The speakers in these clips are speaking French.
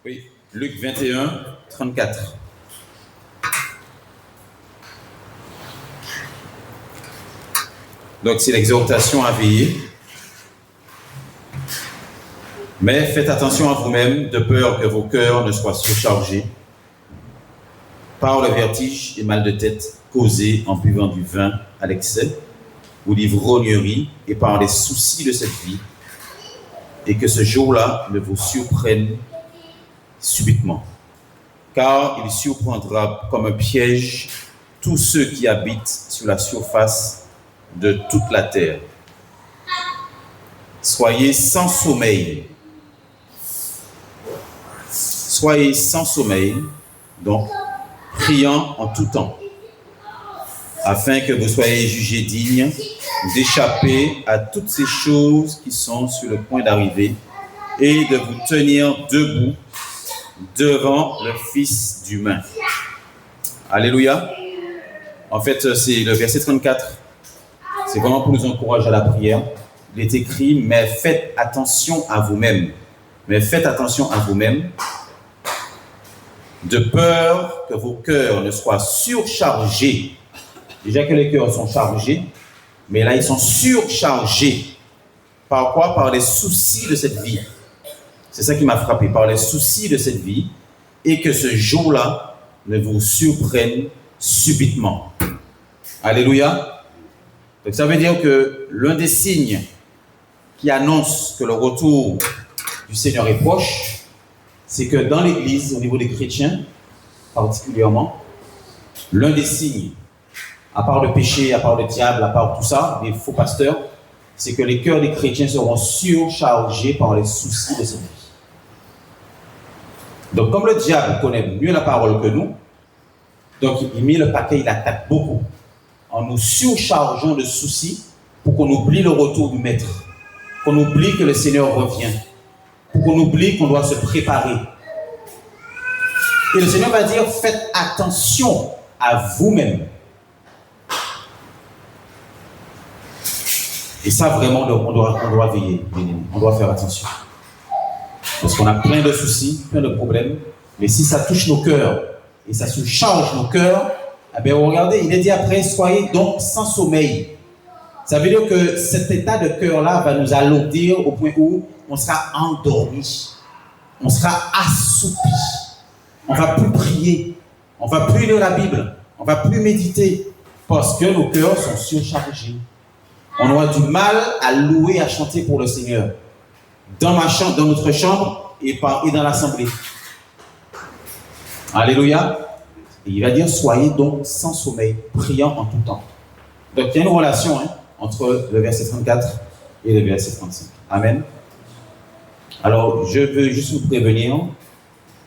Oui, Luc 21, 34. Donc c'est l'exhortation à veiller. Mais faites attention à vous-même, de peur que vos cœurs ne soient surchargés par le vertige et mal de tête causés en buvant du vin à l'excès ou l'ivrognerie et par les soucis de cette vie, et que ce jour-là ne vous surprenne subitement. Car il surprendra comme un piège tous ceux qui habitent sur la surface de toute la terre. Soyez sans sommeil. Soyez sans sommeil, donc priant en tout temps, afin que vous soyez jugés dignes d'échapper à toutes ces choses qui sont sur le point d'arriver et de vous tenir debout devant le Fils d'humain. Alléluia. En fait, c'est le verset 34. C'est vraiment pour nous encourager à la prière. Il est écrit, mais faites attention à vous-même. Mais faites attention à vous-même, de peur que vos cœurs ne soient surchargés. Déjà que les cœurs sont chargés, mais là ils sont surchargés. Par quoi? Par les soucis de cette vie. C'est ça qui m'a frappé, par les soucis de cette vie, et que ce jour-là ne vous surprenne subitement. Alléluia. Donc ça veut dire que l'un des signes qui annonce que le retour du Seigneur est proche, c'est que dans l'Église, au niveau des chrétiens particulièrement, l'un des signes, à part le péché, à part le diable, à part tout ça, les faux pasteurs, c'est que les cœurs des chrétiens seront surchargés par les soucis de cette vie. Donc comme le diable connaît mieux la parole que nous, donc il met le paquet, il attaque beaucoup, en nous surchargeant de soucis pour qu'on oublie le retour du Maître, qu'on oublie que le Seigneur revient, pour qu'on oublie qu'on doit se préparer. Et le Seigneur va dire, faites attention à vous-même. Et ça, vraiment, on doit veiller, on doit faire attention. Parce qu'on a plein de soucis, plein de problèmes, mais si ça touche nos cœurs, et ça surcharge nos cœurs, eh bien, regardez, il est dit après, soyez donc sans sommeil. Ça veut dire que cet état de cœur-là va nous alourdir au point où on sera endormi, on sera assoupi, on ne va plus prier, on ne va plus lire la Bible, on ne va plus méditer, parce que nos cœurs sont surchargés. On aura du mal à louer, à chanter pour le Seigneur, dans notre chambre et dans l'assemblée. Alléluia. Et il va dire, soyez donc sans sommeil, priant en tout temps. Donc il y a une relation entre le verset 34 et le verset 35. Amen. Alors, je veux juste vous prévenir,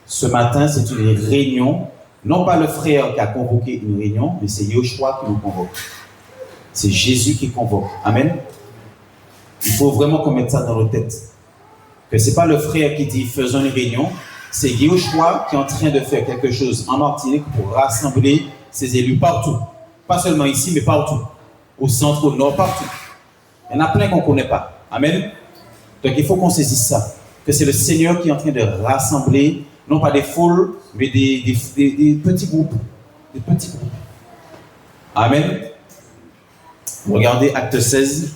ce matin, c'est une réunion, non pas le frère qui a convoqué une réunion, mais c'est Yoshua qui nous convoque. C'est Jésus qui convoque. Amen. Il faut vraiment qu'on mette ça dans nos têtes. Que ce n'est pas le frère qui dit, faisons une réunion, c'est Yoshua qui est en train de faire quelque chose en Martinique pour rassembler ses élus partout. Pas seulement ici, mais partout. Au centre, au nord, partout. Il y en a plein qu'on ne connaît pas. Amen. Donc il faut qu'on saisisse ça. Que c'est le Seigneur qui est en train de rassembler, non pas des foules, mais des petits groupes. Des petits groupes. Amen. Regardez Acte 16.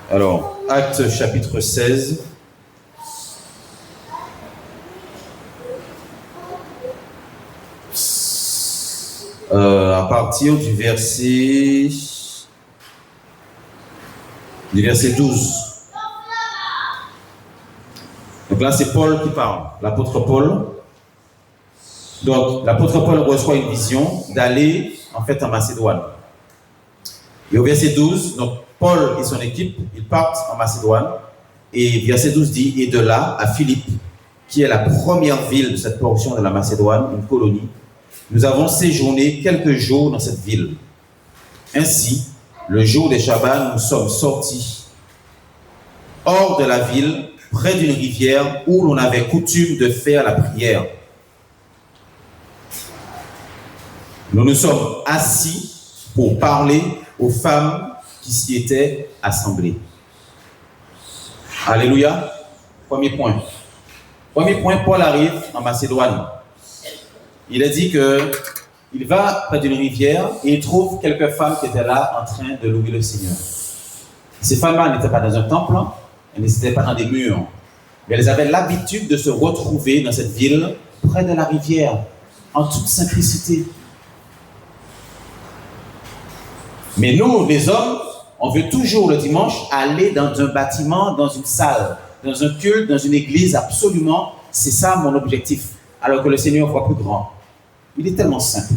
Alors, Acte chapitre 16. À partir du verset 12. Donc là, c'est Paul qui parle, l'apôtre Paul. Donc, l'apôtre Paul reçoit une vision d'aller, en fait, en Macédoine. Et au verset 12, donc, Paul et son équipe, ils partent en Macédoine. Et verset 12 dit, et de là, à Philippe, qui est la première ville de cette portion de la Macédoine, une colonie, nous avons séjourné quelques jours dans cette ville. Ainsi, le jour des Shabbats, nous sommes sortis hors de la ville près d'une rivière où l'on avait coutume de faire la prière. Nous nous sommes assis pour parler aux femmes qui s'y étaient assemblées. Alléluia. Premier point. Premier point, Paul arrive en Macédoine. Il a dit qu'il va près d'une rivière et il trouve quelques femmes qui étaient là en train de louer le Seigneur. Ces femmes-là n'étaient pas dans un temple, elles n'étaient pas dans des murs, mais elles avaient l'habitude de se retrouver dans cette ville, près de la rivière, en toute simplicité. Mais nous, les hommes, on veut toujours le dimanche aller dans un bâtiment, dans une salle, dans un culte, dans une église, absolument. C'est ça mon objectif. Alors que le Seigneur voit plus grand. Il est tellement simple.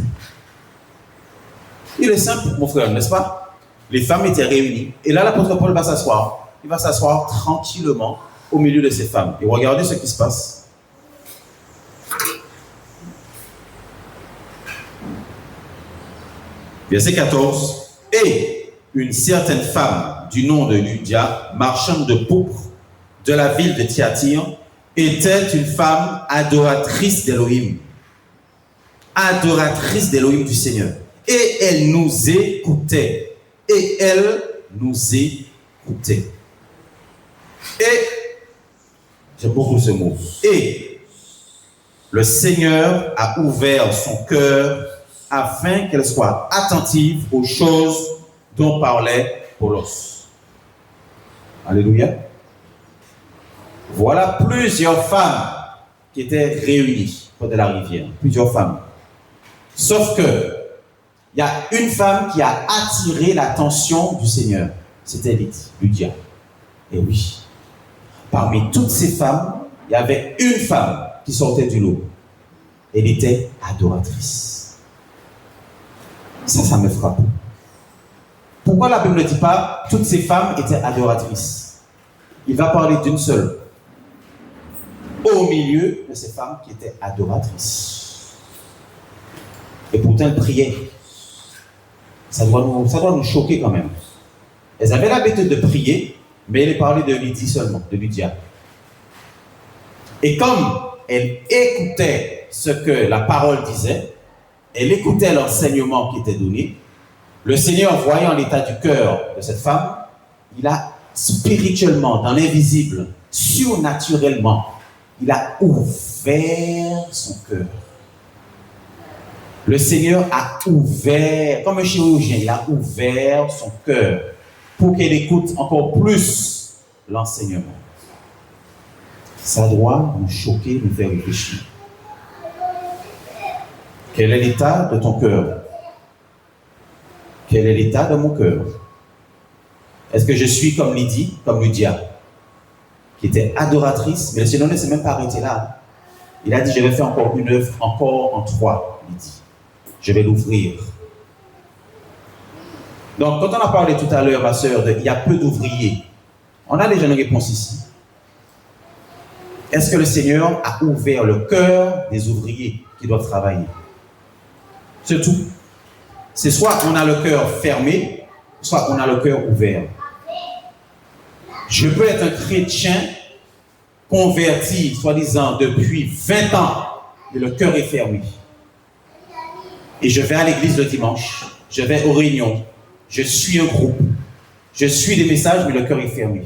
Il est simple, mon frère, n'est-ce pas? Les femmes étaient réunies. Et là, l'apôtre Paul va s'asseoir. Il va s'asseoir tranquillement au milieu de ces femmes. Et regardez ce qui se passe. Verset 14. Et une certaine femme du nom de Lydia, marchande de pourpre de la ville de Thyatire, était une femme adoratrice d'Élohim. Adoratrice d'Élohim du Seigneur. Et elle nous écoutait. Et elle nous écoutait. Et, j'aime beaucoup ce mot, et le Seigneur a ouvert son cœur afin qu'elle soit attentive aux choses dont parlait Paulos. Alléluia. Voilà plusieurs femmes qui étaient réunies près de la rivière. Plusieurs femmes. Sauf que il y a une femme qui a attiré l'attention du Seigneur. C'était Lydia. Et oui. Parmi toutes ces femmes, il y avait une femme qui sortait du lot. Elle était adoratrice. Ça me frappe. Pourquoi la Bible ne dit pas toutes ces femmes étaient adoratrices? Il va parler d'une seule. Au milieu de ces femmes qui étaient adoratrices. Et pourtant, elles priaient. Ça doit nous choquer quand même. Elles avaient l'habitude de prier, mais elle parlait de Lydie seulement, de Lydia. Et comme elle écoutait ce que la parole disait, elle écoutait l'enseignement qui était donné, le Seigneur, voyant l'état du cœur de cette femme, il a spirituellement, dans l'invisible, surnaturellement, il a ouvert son cœur. Le Seigneur a ouvert, comme un chirurgien, il a ouvert son cœur pour qu'elle écoute encore plus l'enseignement. Ça doit nous choquer, nous faire réfléchir. Quel est l'état de ton cœur? Quel est l'état de mon cœur? Est-ce que je suis comme Lydie, comme Lydia, qui était adoratrice, mais le Seigneur ne s'est même pas arrêté là. Il a dit, je vais faire encore une œuvre, encore en toi, Lydie. Je vais l'ouvrir. Donc, quand on a parlé tout à l'heure, ma sœur, il y a peu d'ouvriers, on a déjà une réponse ici. Est-ce que le Seigneur a ouvert le cœur des ouvriers qui doivent travailler? C'est tout. C'est soit on a le cœur fermé, soit on a le cœur ouvert. Je peux être un chrétien converti, soi-disant, depuis 20 ans, et le cœur est fermé. Et je vais à l'église le dimanche, je vais aux réunions, je suis un groupe, je suis des messages, mais le cœur est fermé.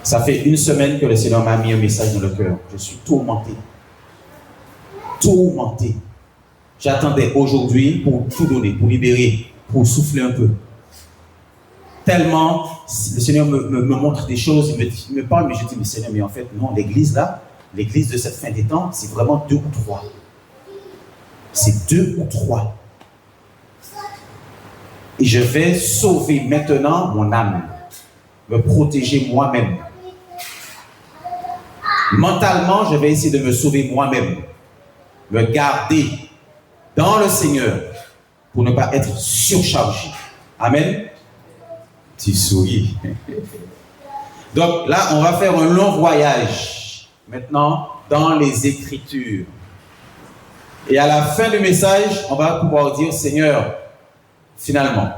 Ça fait une semaine que le Seigneur m'a mis un message dans le cœur. Je suis tourmenté. Tourmenté. J'attendais aujourd'hui pour tout donner, pour libérer, pour souffler un peu. Tellement, le Seigneur me montre des choses, il me parle, mais je dis, mais Seigneur, mais en fait, non, l'église là, l'église de cette fin des temps, c'est vraiment 2 ou 3. C'est 2 ou 3. Et je vais sauver maintenant mon âme, me protéger moi-même. Mentalement, je vais essayer de me sauver moi-même, me garder dans le Seigneur pour ne pas être surchargé. Amen. Tu souris. Donc là, on va faire un long voyage maintenant dans les Écritures. Et à la fin du message, on va pouvoir dire, Seigneur, finalement?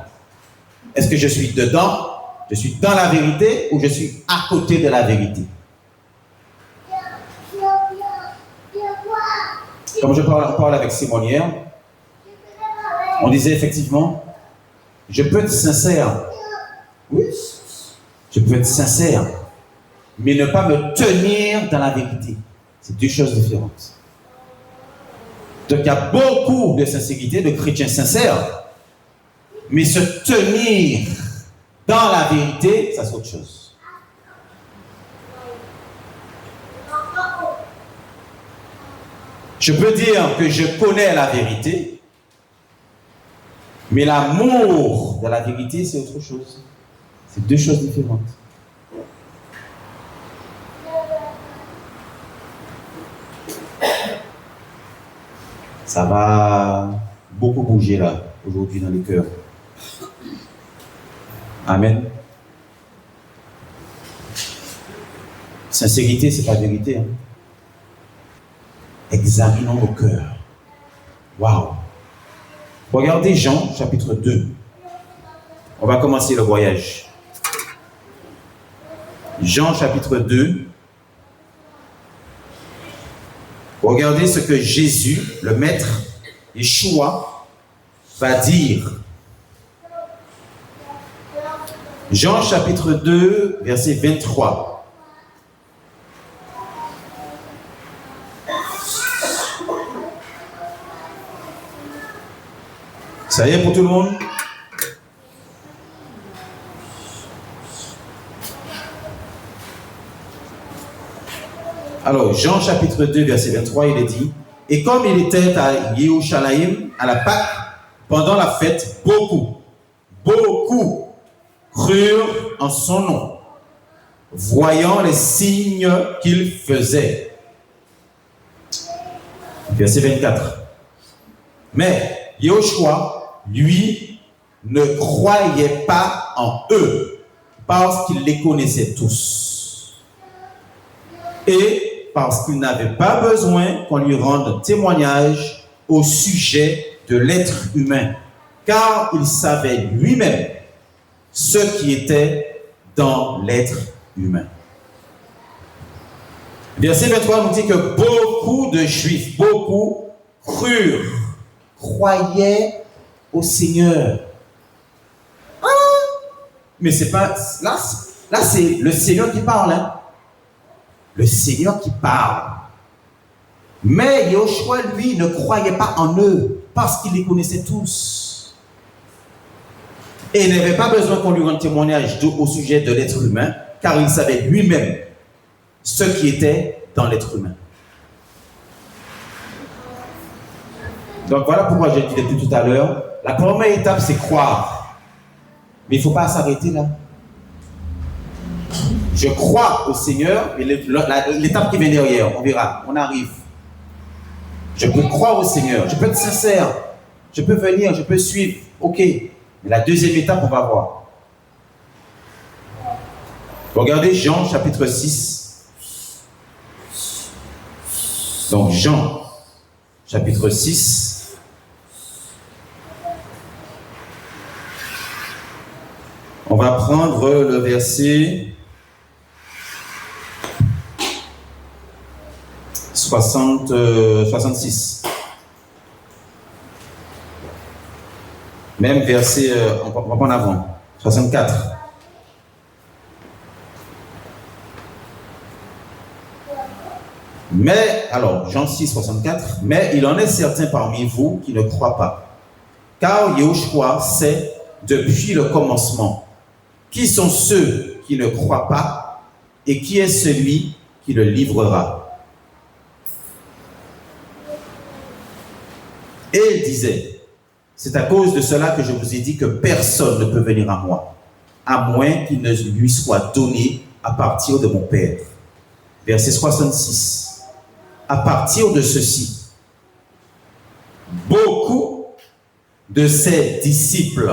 Est-ce que je suis dedans, je suis dans la vérité ou je suis à côté de la vérité? Comme je parle avec Simon hier, on disait effectivement, je peux être sincère. Oui, je peux être sincère, mais ne pas me tenir dans la vérité. C'est deux choses différentes. Donc il y a beaucoup de sincérité, de chrétiens sincères, mais se tenir dans la vérité, ça c'est autre chose. Je peux dire que je connais la vérité, mais l'amour de la vérité, c'est autre chose. C'est deux choses différentes. Ça va beaucoup bouger là, aujourd'hui, dans les cœurs. Amen. Sincérité, c'est pas vérité. Hein. Examinons nos cœurs. Waouh. Regardez Jean, chapitre 2. On va commencer le voyage. Jean, chapitre 2. Regardez ce que Jésus, le Maître, Yeshua, va dire. Jean, chapitre 2, verset 23. Ça y est pour tout le monde? Alors, Jean chapitre 2, verset 23, il est dit, « Et comme il était à Yerushalayim, à la Pâque, pendant la fête, beaucoup crurent en son nom, voyant les signes qu'il faisait. » Verset 24. « Mais Yehoshua, lui, ne croyait pas en eux, parce qu'il les connaissait tous. Et parce qu'il n'avait pas besoin qu'on lui rende témoignage au sujet de l'être humain, car il savait lui-même ce qui était dans l'être humain. » Verset 23 nous dit que beaucoup de Juifs, beaucoup crurent, croyaient au Seigneur. Ah, mais c'est pas là c'est le Seigneur qui parle, hein? Le Seigneur qui parle. Mais Yehoshua, lui, ne croyait pas en eux parce qu'il les connaissait tous. Et il n'avait pas besoin qu'on lui rende témoignage au sujet de l'être humain, car il savait lui-même ce qui était dans l'être humain. Donc voilà pourquoi j'ai dit depuis tout à l'heure, la première étape, c'est croire. Mais il ne faut pas s'arrêter là. Je crois au Seigneur, et l'étape qui vient derrière, on verra, on arrive. Je peux croire au Seigneur, je peux être sincère, je peux venir, je peux suivre, ok. Mais la deuxième étape, on va voir. Regardez Jean chapitre 6. Donc Jean chapitre 6. On va prendre le verset 66. Même verset, on va prendre avant, 64. Mais, alors, Jean 6, 64, mais il en est certains parmi vous qui ne croient pas. Car Yehoshua sait depuis le commencement qui sont ceux qui ne croient pas et qui est celui qui le livrera. Et il disait, c'est à cause de cela que je vous ai dit que personne ne peut venir à moi, à moins qu'il ne lui soit donné à partir de mon Père. Verset 66. À partir de ceci, beaucoup de ses disciples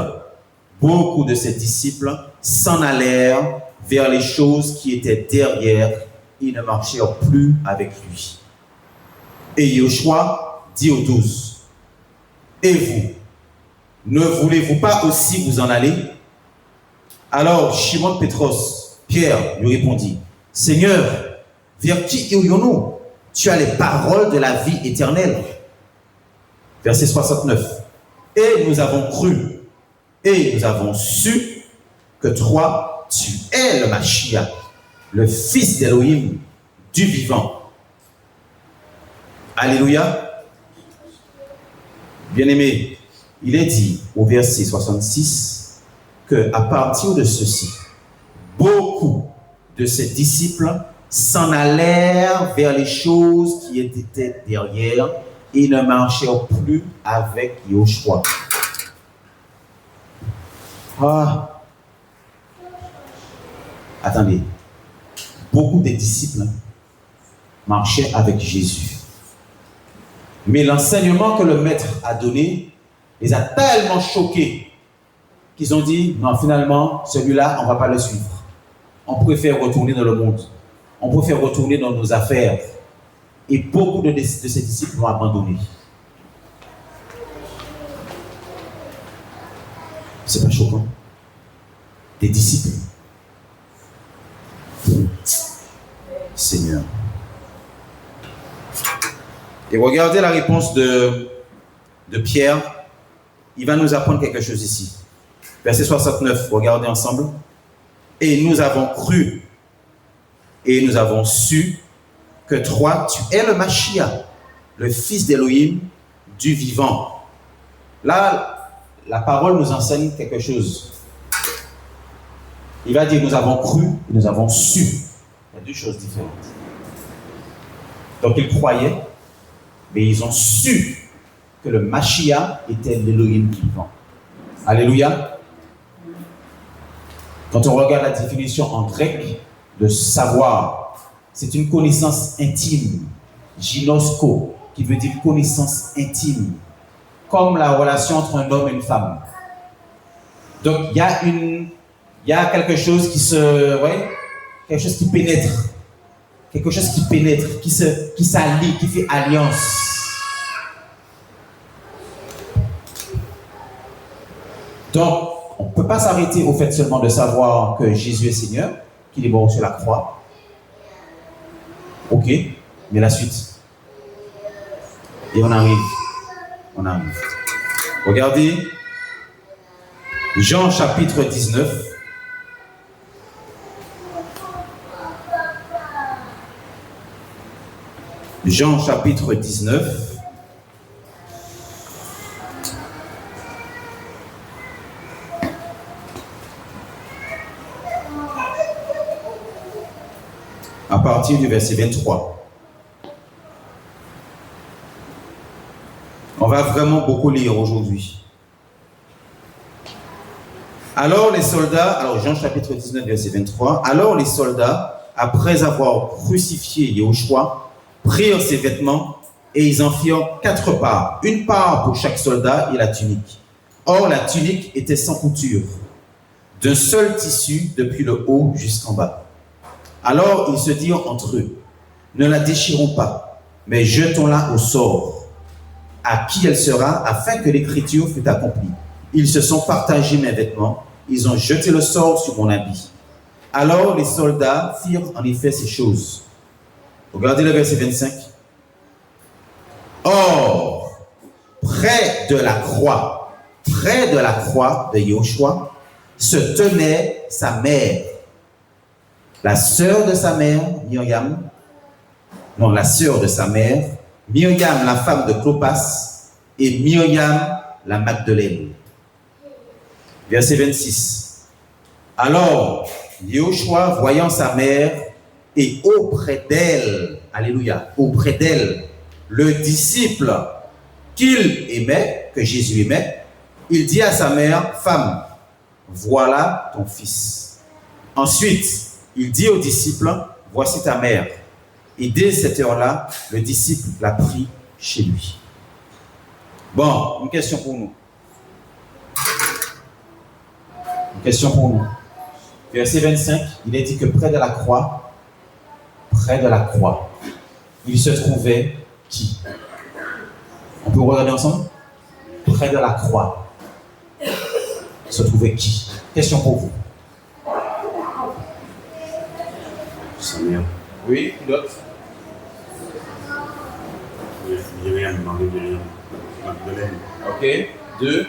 s'en allèrent vers les choses qui étaient derrière et ne marchèrent plus avec lui. Et Yehoshua dit aux 12, et vous, ne voulez-vous pas aussi vous en aller? Alors Shimon Pétros, Pierre, lui répondit, Seigneur, vers qui irions-nous? Tu as les paroles de la vie éternelle. Verset 69. Et nous avons cru, et nous avons su que toi, tu es le Mashiach, le fils d'Élohim, du vivant. Alléluia. Bien-aimé, il est dit au verset 66 qu'à partir de ceci, beaucoup de ses disciples s'en allèrent vers les choses qui étaient derrière et ne marchèrent plus avec Yoshua. Ah. Attendez. Beaucoup de disciples marchaient avec Jésus. Mais l'enseignement que le maître a donné les a tellement choqués qu'ils ont dit, non, finalement, celui-là, on ne va pas le suivre. On préfère retourner dans le monde. On préfère retourner dans nos affaires. Et beaucoup de ces disciples l'ont abandonné. C'est pas choquant. Des disciples. Seigneur. Et regardez la réponse de Pierre. Il va nous apprendre quelque chose ici. Verset 69, regardez ensemble. Et nous avons cru et nous avons su que toi, tu es le Mashiach, le fils d'Élohim, du vivant. Là, la parole nous enseigne quelque chose. Il va dire, nous avons cru et nous avons su. Il y a deux choses différentes. Donc, ils croyaient, mais ils ont su que le Mashiach était l'Élohim vivant. Alléluia. Quand on regarde la définition en grec de savoir, c'est une connaissance intime, ginosko, qui veut dire connaissance intime, comme la relation entre un homme et une femme. Donc il y a quelque chose qui quelque chose qui pénètre, qui s'allie, qui fait alliance. Donc on ne peut pas s'arrêter au fait seulement de savoir que Jésus est Seigneur, qu'il est mort sur la croix. Ok, mais la suite. Et on arrive. Regardez, Jean chapitre 19. Jean chapitre 19. À partir du verset 23. On va vraiment beaucoup lire aujourd'hui. Alors Jean chapitre 19, verset 23. Alors les soldats, après avoir crucifié Yahushua, prirent ses vêtements et ils en firent 4 parts. Une part pour chaque soldat et la tunique. Or la tunique était sans couture, d'un seul tissu depuis le haut jusqu'en bas. Alors ils se dirent entre eux, ne la déchirons pas, mais jetons-la au sort, à qui elle sera, afin que l'écriture fût accomplie. Ils se sont partagés mes vêtements, ils ont jeté le sort sur mon habit. Alors les soldats firent en effet ces choses. Regardez le verset 25. Or, près de la croix de Yahushua, se tenait sa mère, la sœur de sa mère, Myriam, la femme de Clopas, et Myriam, la Magdeleine. Verset 26. Alors, Yahushua, voyant sa mère, et auprès d'elle, alléluia, auprès d'elle, le disciple qu'il aimait, que Jésus aimait, il dit à sa mère, femme, voilà ton fils. Ensuite, il dit au disciple, voici ta mère. Et dès cette heure-là, le disciple l'a pris chez lui. Bon, une question pour nous. Verset 25, il est dit que près de la croix, il se trouvait qui? On peut regarder ensemble? Près de la croix. se trouvait qui? Question pour vous. Samuel. Oui, qui d'autre? Myriam, Marie-Myriam, Magdalène. Ok. 2.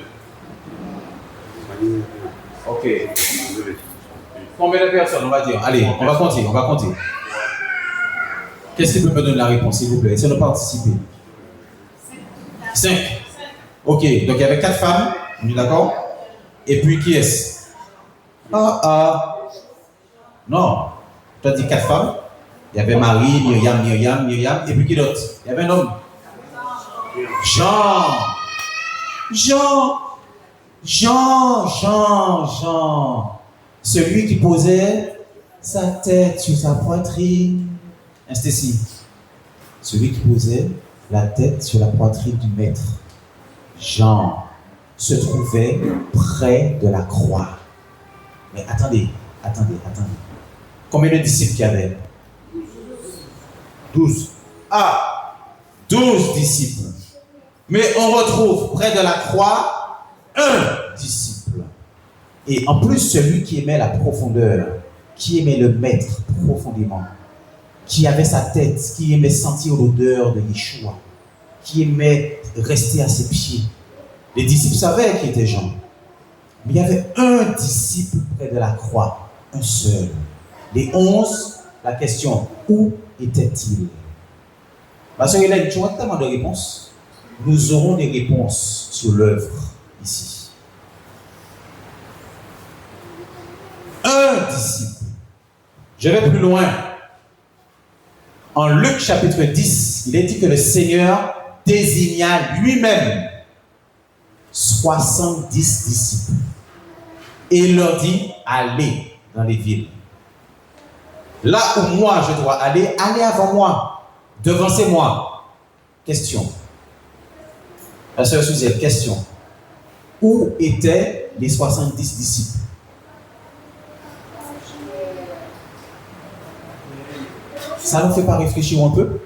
Fanny. Ok. Combien de personnes, on va dire? Allez, on va compter. Qu'est-ce qui peut me donner la réponse, s'il vous plaît? Essayez de participer. 5. Ok, donc il y avait 4 femmes, on est d'accord? Et puis qui est-ce? Non, tu as dit 4 femmes. Il y avait Marie, Myriam, et puis qui d'autre? Il y avait un homme. Jean. Celui qui posait sa tête sur sa poitrine. Stécie. Celui qui posait la tête sur la poitrine du maître. Jean se trouvait près de la croix. Mais attendez. Combien de disciples il y avait? 12. 12 disciples. Mais on retrouve près de la croix un disciple. Et en plus, celui qui aimait la profondeur, qui aimait le maître profondément, qui avait sa tête, qui aimait sentir l'odeur de Yeshua, qui aimait rester à ses pieds. Les disciples savaient qui était Jean. Mais il y avait un disciple près de la croix, un seul. Les 11, la question, où était-il? Ma soeur Hélène, tu vois tellement de réponses. Nous aurons des réponses sur l'œuvre ici. Un disciple. Je vais plus loin. En Luc chapitre 10, il est dit que le Seigneur désigna lui-même 70 disciples. Et il leur dit, allez dans les villes. Là où moi je dois aller, allez avant moi, devancez-moi. Question. La sœur Suzette, question. Où étaient les 70 disciples? Ça ne nous fait pas réfléchir un peu?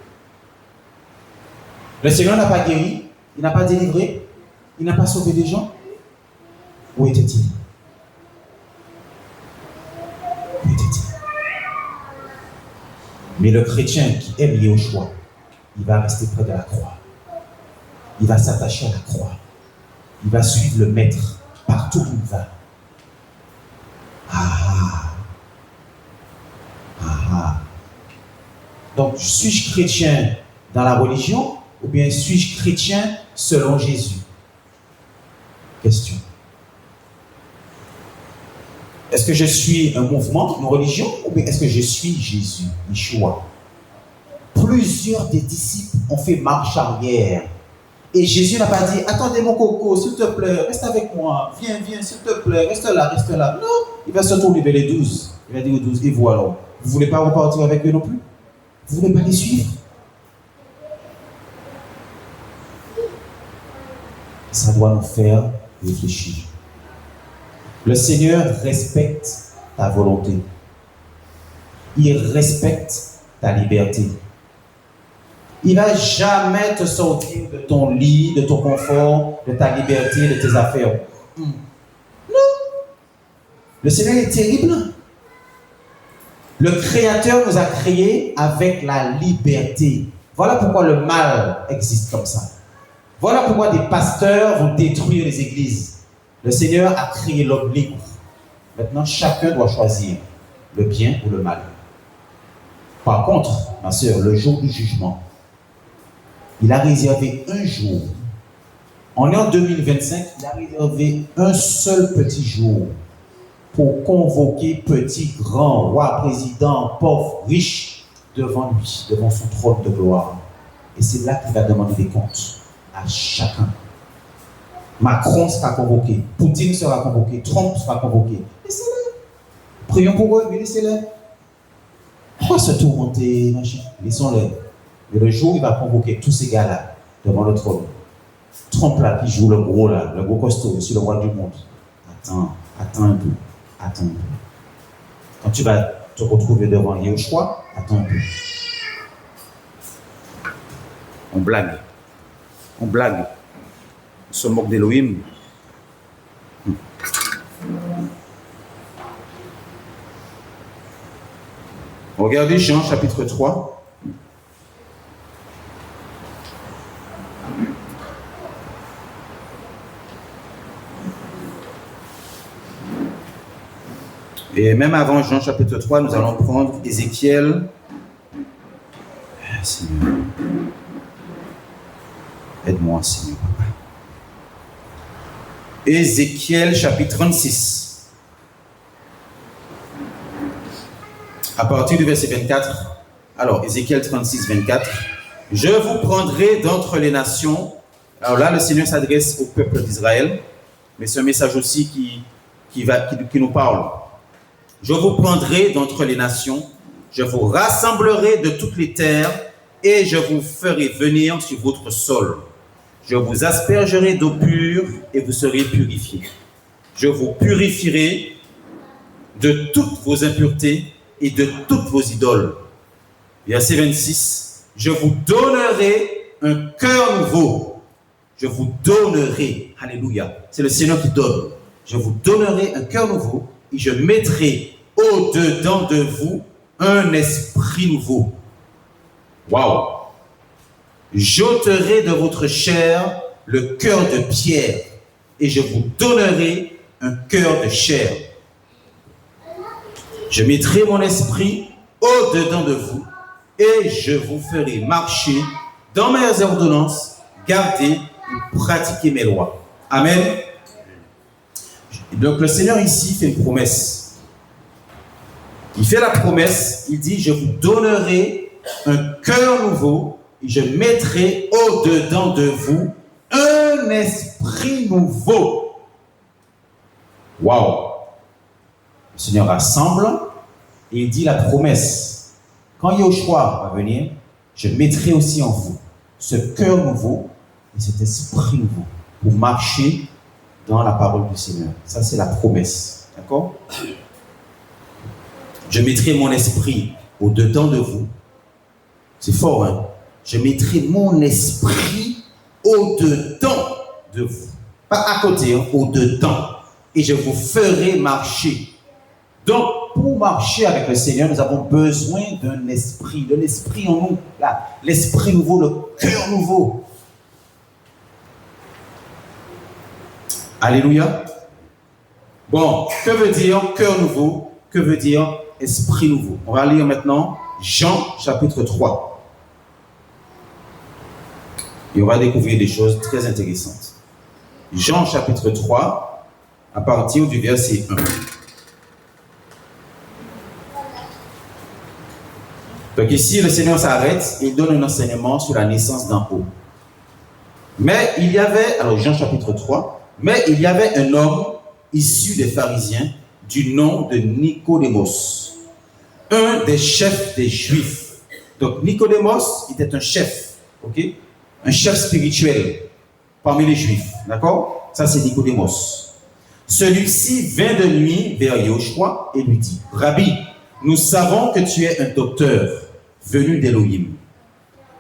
Le Seigneur n'a pas guéri, il n'a pas délivré, il n'a pas sauvé des gens. Où était-il? Où était-il? Mais le chrétien qui aime Yeshua, il va rester près de la croix. Il va s'attacher à la croix. Il va suivre le maître partout où il va. Donc, suis-je chrétien dans la religion ou bien suis-je chrétien selon Jésus? Question. Est-ce que je suis un mouvement, une religion, ou bien est-ce que je suis Jésus, Yeshua? Plusieurs des disciples ont fait marche arrière. Et Jésus n'a pas dit, attendez mon coco, s'il te plaît, reste avec moi, viens, s'il te plaît, reste là. Non, il va se tourner vers les 12. Il va dire aux 12, et vous alors, vous ne voulez pas repartir avec eux non plus? Vous ne voulez pas les suivre? Ça doit nous faire réfléchir. Le Seigneur respecte ta volonté. Il respecte ta liberté. Il ne va jamais te sortir de ton lit, de ton confort, de ta liberté, de tes affaires. Non. Le Seigneur est terrible. Le Créateur nous a créés avec la liberté. Voilà pourquoi le mal existe comme ça. Voilà pourquoi des pasteurs vont détruire les églises. Le Seigneur a créé l'homme libre. Maintenant, chacun doit choisir le bien ou le mal. Par contre, ma soeur, le jour du jugement, il a réservé un jour. On est en 2025, il a réservé un seul petit jour pour convoquer petit, grand, roi, président, pauvre, riche, devant lui, devant son trône de gloire. Et c'est là qu'il va demander des comptes à chacun. Macron sera convoqué, Poutine sera convoqué, Trump sera convoqué. Laissez-les. Prions pour eux, mais laissez-les. Pourquoi se tourmenter, machin? Laissons-les. Mais le jour où il va convoquer tous ces gars-là devant le trône, Trump là qui joue le gros costaud, sur le roi du monde. Attends un peu. Quand tu vas te retrouver devant Yeshua, attends un peu. On blague. On se moque d'Elohim. Regardez Jean chapitre 3. Et même avant Jean chapitre 3, nous allons prendre Ézéchiel. Seigneur. Aide-moi, Seigneur. Ézéchiel chapitre 36. À partir du verset 24. Alors, Ézéchiel 36, 24. Je vous prendrai d'entre les nations. Alors là, le Seigneur s'adresse au peuple d'Israël. Mais c'est un message aussi qui nous parle. Je vous prendrai d'entre les nations. Je vous rassemblerai de toutes les terres et je vous ferai venir sur votre sol. Je vous aspergerai d'eau pure et vous serez purifiés. Je vous purifierai de toutes vos impuretés et de toutes vos idoles. Verset 26. Je vous donnerai un cœur nouveau. Je vous donnerai. Alléluia. C'est le Seigneur qui donne. Je vous donnerai un cœur nouveau et je mettrai au-dedans de vous un esprit nouveau. Waouh! J'ôterai de votre chair le cœur de pierre et je vous donnerai un cœur de chair. Je mettrai mon esprit au-dedans de vous et je vous ferai marcher dans mes ordonnances, garder et pratiquer mes lois. Amen. Donc le Seigneur ici fait une promesse. Il fait la promesse, il dit, je vous donnerai un cœur nouveau et je mettrai au-dedans de vous un esprit nouveau. Waouh! Le Seigneur rassemble et il dit la promesse. Quand Yahushua va venir, je mettrai aussi en vous ce cœur nouveau et cet esprit nouveau pour marcher dans la parole du Seigneur. Ça, c'est la promesse. D'accord? Je mettrai mon esprit au-dedans de vous. C'est fort, hein? Je mettrai mon esprit au-dedans de vous. Pas à côté, hein? Au-dedans. Et je vous ferai marcher. Donc, pour marcher avec le Seigneur, nous avons besoin d'un esprit en nous. Là, l'esprit nouveau, le cœur nouveau. Alléluia. Bon, que veut dire cœur nouveau? Que veut dire esprit nouveau? On va lire maintenant Jean chapitre 3. Et on va découvrir des choses très intéressantes. Jean chapitre 3, à partir du verset 1. Donc ici, le Seigneur s'arrête et il donne un enseignement sur la naissance d'en haut. Mais il y avait, alors Jean chapitre 3, mais il y avait un homme issu des pharisiens du nom de Nicodémos, un des chefs des Juifs. Donc Nicodémos était un chef, ok? Un chef spirituel parmi les Juifs, d'accord? Ça c'est Nicodémos. Celui-ci vint de nuit vers Yahushua et lui dit, Rabbi, nous savons que tu es un docteur venu d'Élohim,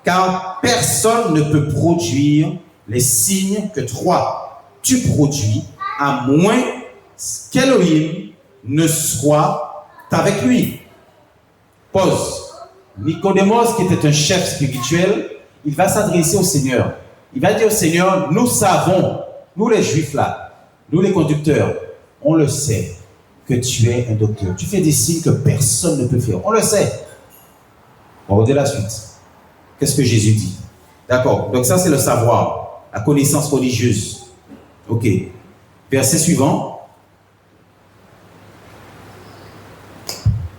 car personne ne peut produire les signes que toi, tu produis, à moins qu'Élohim ne soit avec lui. Pause. Nicodémos, qui était un chef spirituel, il va s'adresser au Seigneur. Il va dire au Seigneur, nous savons, nous les Juifs là, nous les conducteurs, on le sait que tu es un docteur. Tu fais des signes que personne ne peut faire. On le sait. On va regarder la suite. Qu'est-ce que Jésus dit? D'accord. Donc ça, c'est le savoir, la connaissance religieuse. Ok. Verset suivant.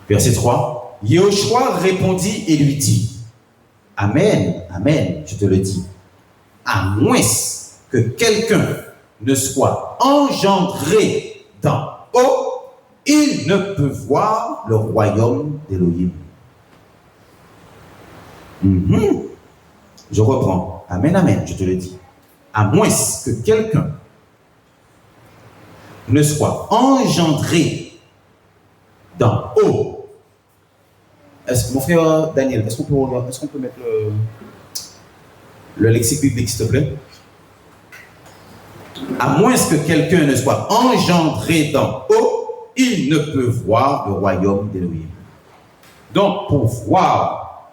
Verset 3. Yahushua répondit et lui dit, Amen, Amen, je te le dis, à moins que quelqu'un ne soit engendré d'en haut, il ne peut voir le royaume d'Élohim. Je reprends. Amen, Amen, je te le dis. À moins que quelqu'un ne soit engendré d'en haut. Mon frère Daniel, est-ce qu'on peut mettre le lexique biblique, s'il te plaît? À moins que quelqu'un ne soit engendré d'en haut, il ne peut voir le royaume d'Élohim. Donc, pour voir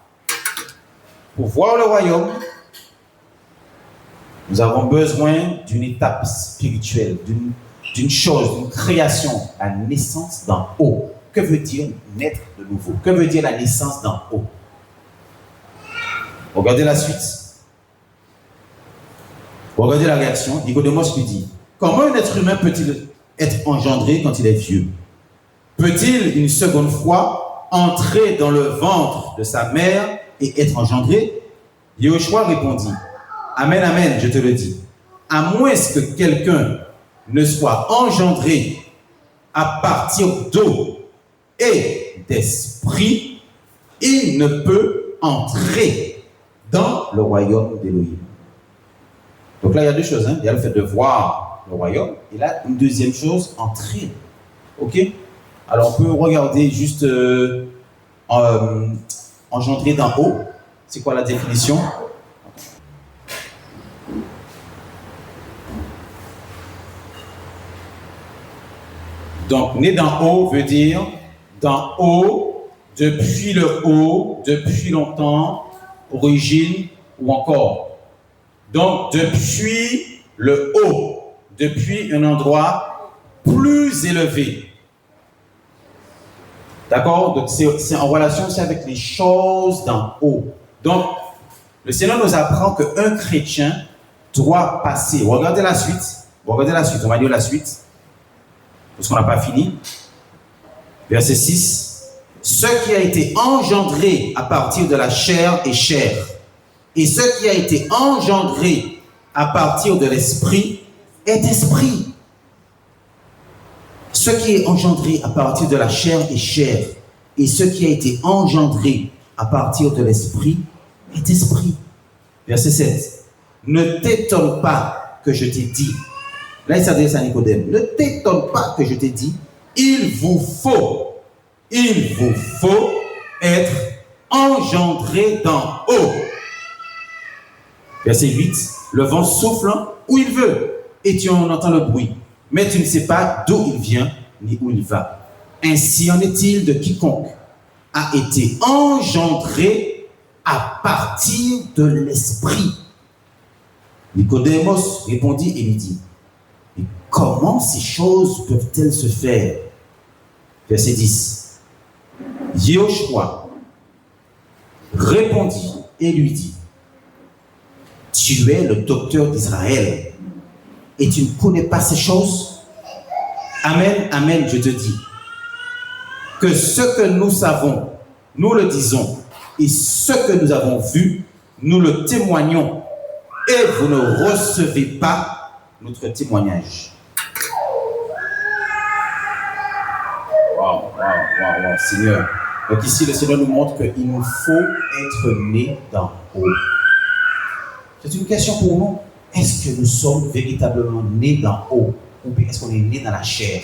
le royaume, nous avons besoin d'une étape spirituelle, d'une chose, d'une création, la naissance d'en haut. Que veut dire naître de nouveau? Que veut dire la naissance d'en haut? Regardez la suite. Regardez la réaction. Nicodémos lui dit, comment un être humain peut-il être engendré quand il est vieux? Peut-il une seconde fois entrer dans le ventre de sa mère et être engendré? Yahushua répondit, amen, amen, je te le dis. À moins que quelqu'un ne soit engendré à partir d'eau et d'esprit, il ne peut entrer dans le royaume d'Élohim. Donc là, il y a deux choses. Il y a le fait de voir le royaume, et là, une deuxième chose, entrer. Ok? Alors, on peut regarder juste engendrer d'en haut. C'est quoi la définition? Donc, né d'en haut veut dire d'en haut, depuis le haut, depuis longtemps, origine ou encore. Donc, depuis le haut, depuis un endroit plus élevé. D'accord? Donc, c'est en relation aussi avec les choses d'en haut. Donc, le Seigneur nous apprend qu'un chrétien doit passer. Regardez la suite. On va lire la suite. Parce qu'on n'a pas fini. Verset 6. Ce qui a été engendré à partir de la chair est chair. Et ce qui a été engendré à partir de l'esprit est esprit. Ce qui est engendré à partir de la chair est chair. Et ce qui a été engendré à partir de l'esprit est esprit. Verset 7. Ne t'étonne pas que je t'ai dit. Là, il s'adresse à Nicodème. Ne t'étonne pas que je t'ai dit. Il vous faut être engendré d'en haut. Verset 8. Le vent souffle où il veut et tu en entends le bruit. Mais tu ne sais pas d'où il vient ni où il va. Ainsi en est-il de quiconque a été engendré à partir de l'esprit. Nicodémos répondit et lui dit, mais comment ces choses peuvent-elles se faire? Verset 10. Yahushua répondit et lui dit, tu es le docteur d'Israël et tu ne connais pas ces choses? Amen, amen, je te dis que ce que nous savons, nous le disons, et ce que nous avons vu, nous le témoignons, et vous ne recevez pas notre témoignage. Wow, Seigneur. Donc ici, le Seigneur nous montre qu'il nous faut être né d'en haut. C'est une question pour nous. Est-ce que nous sommes véritablement nés d'en haut ou bien est-ce qu'on est né dans la chair?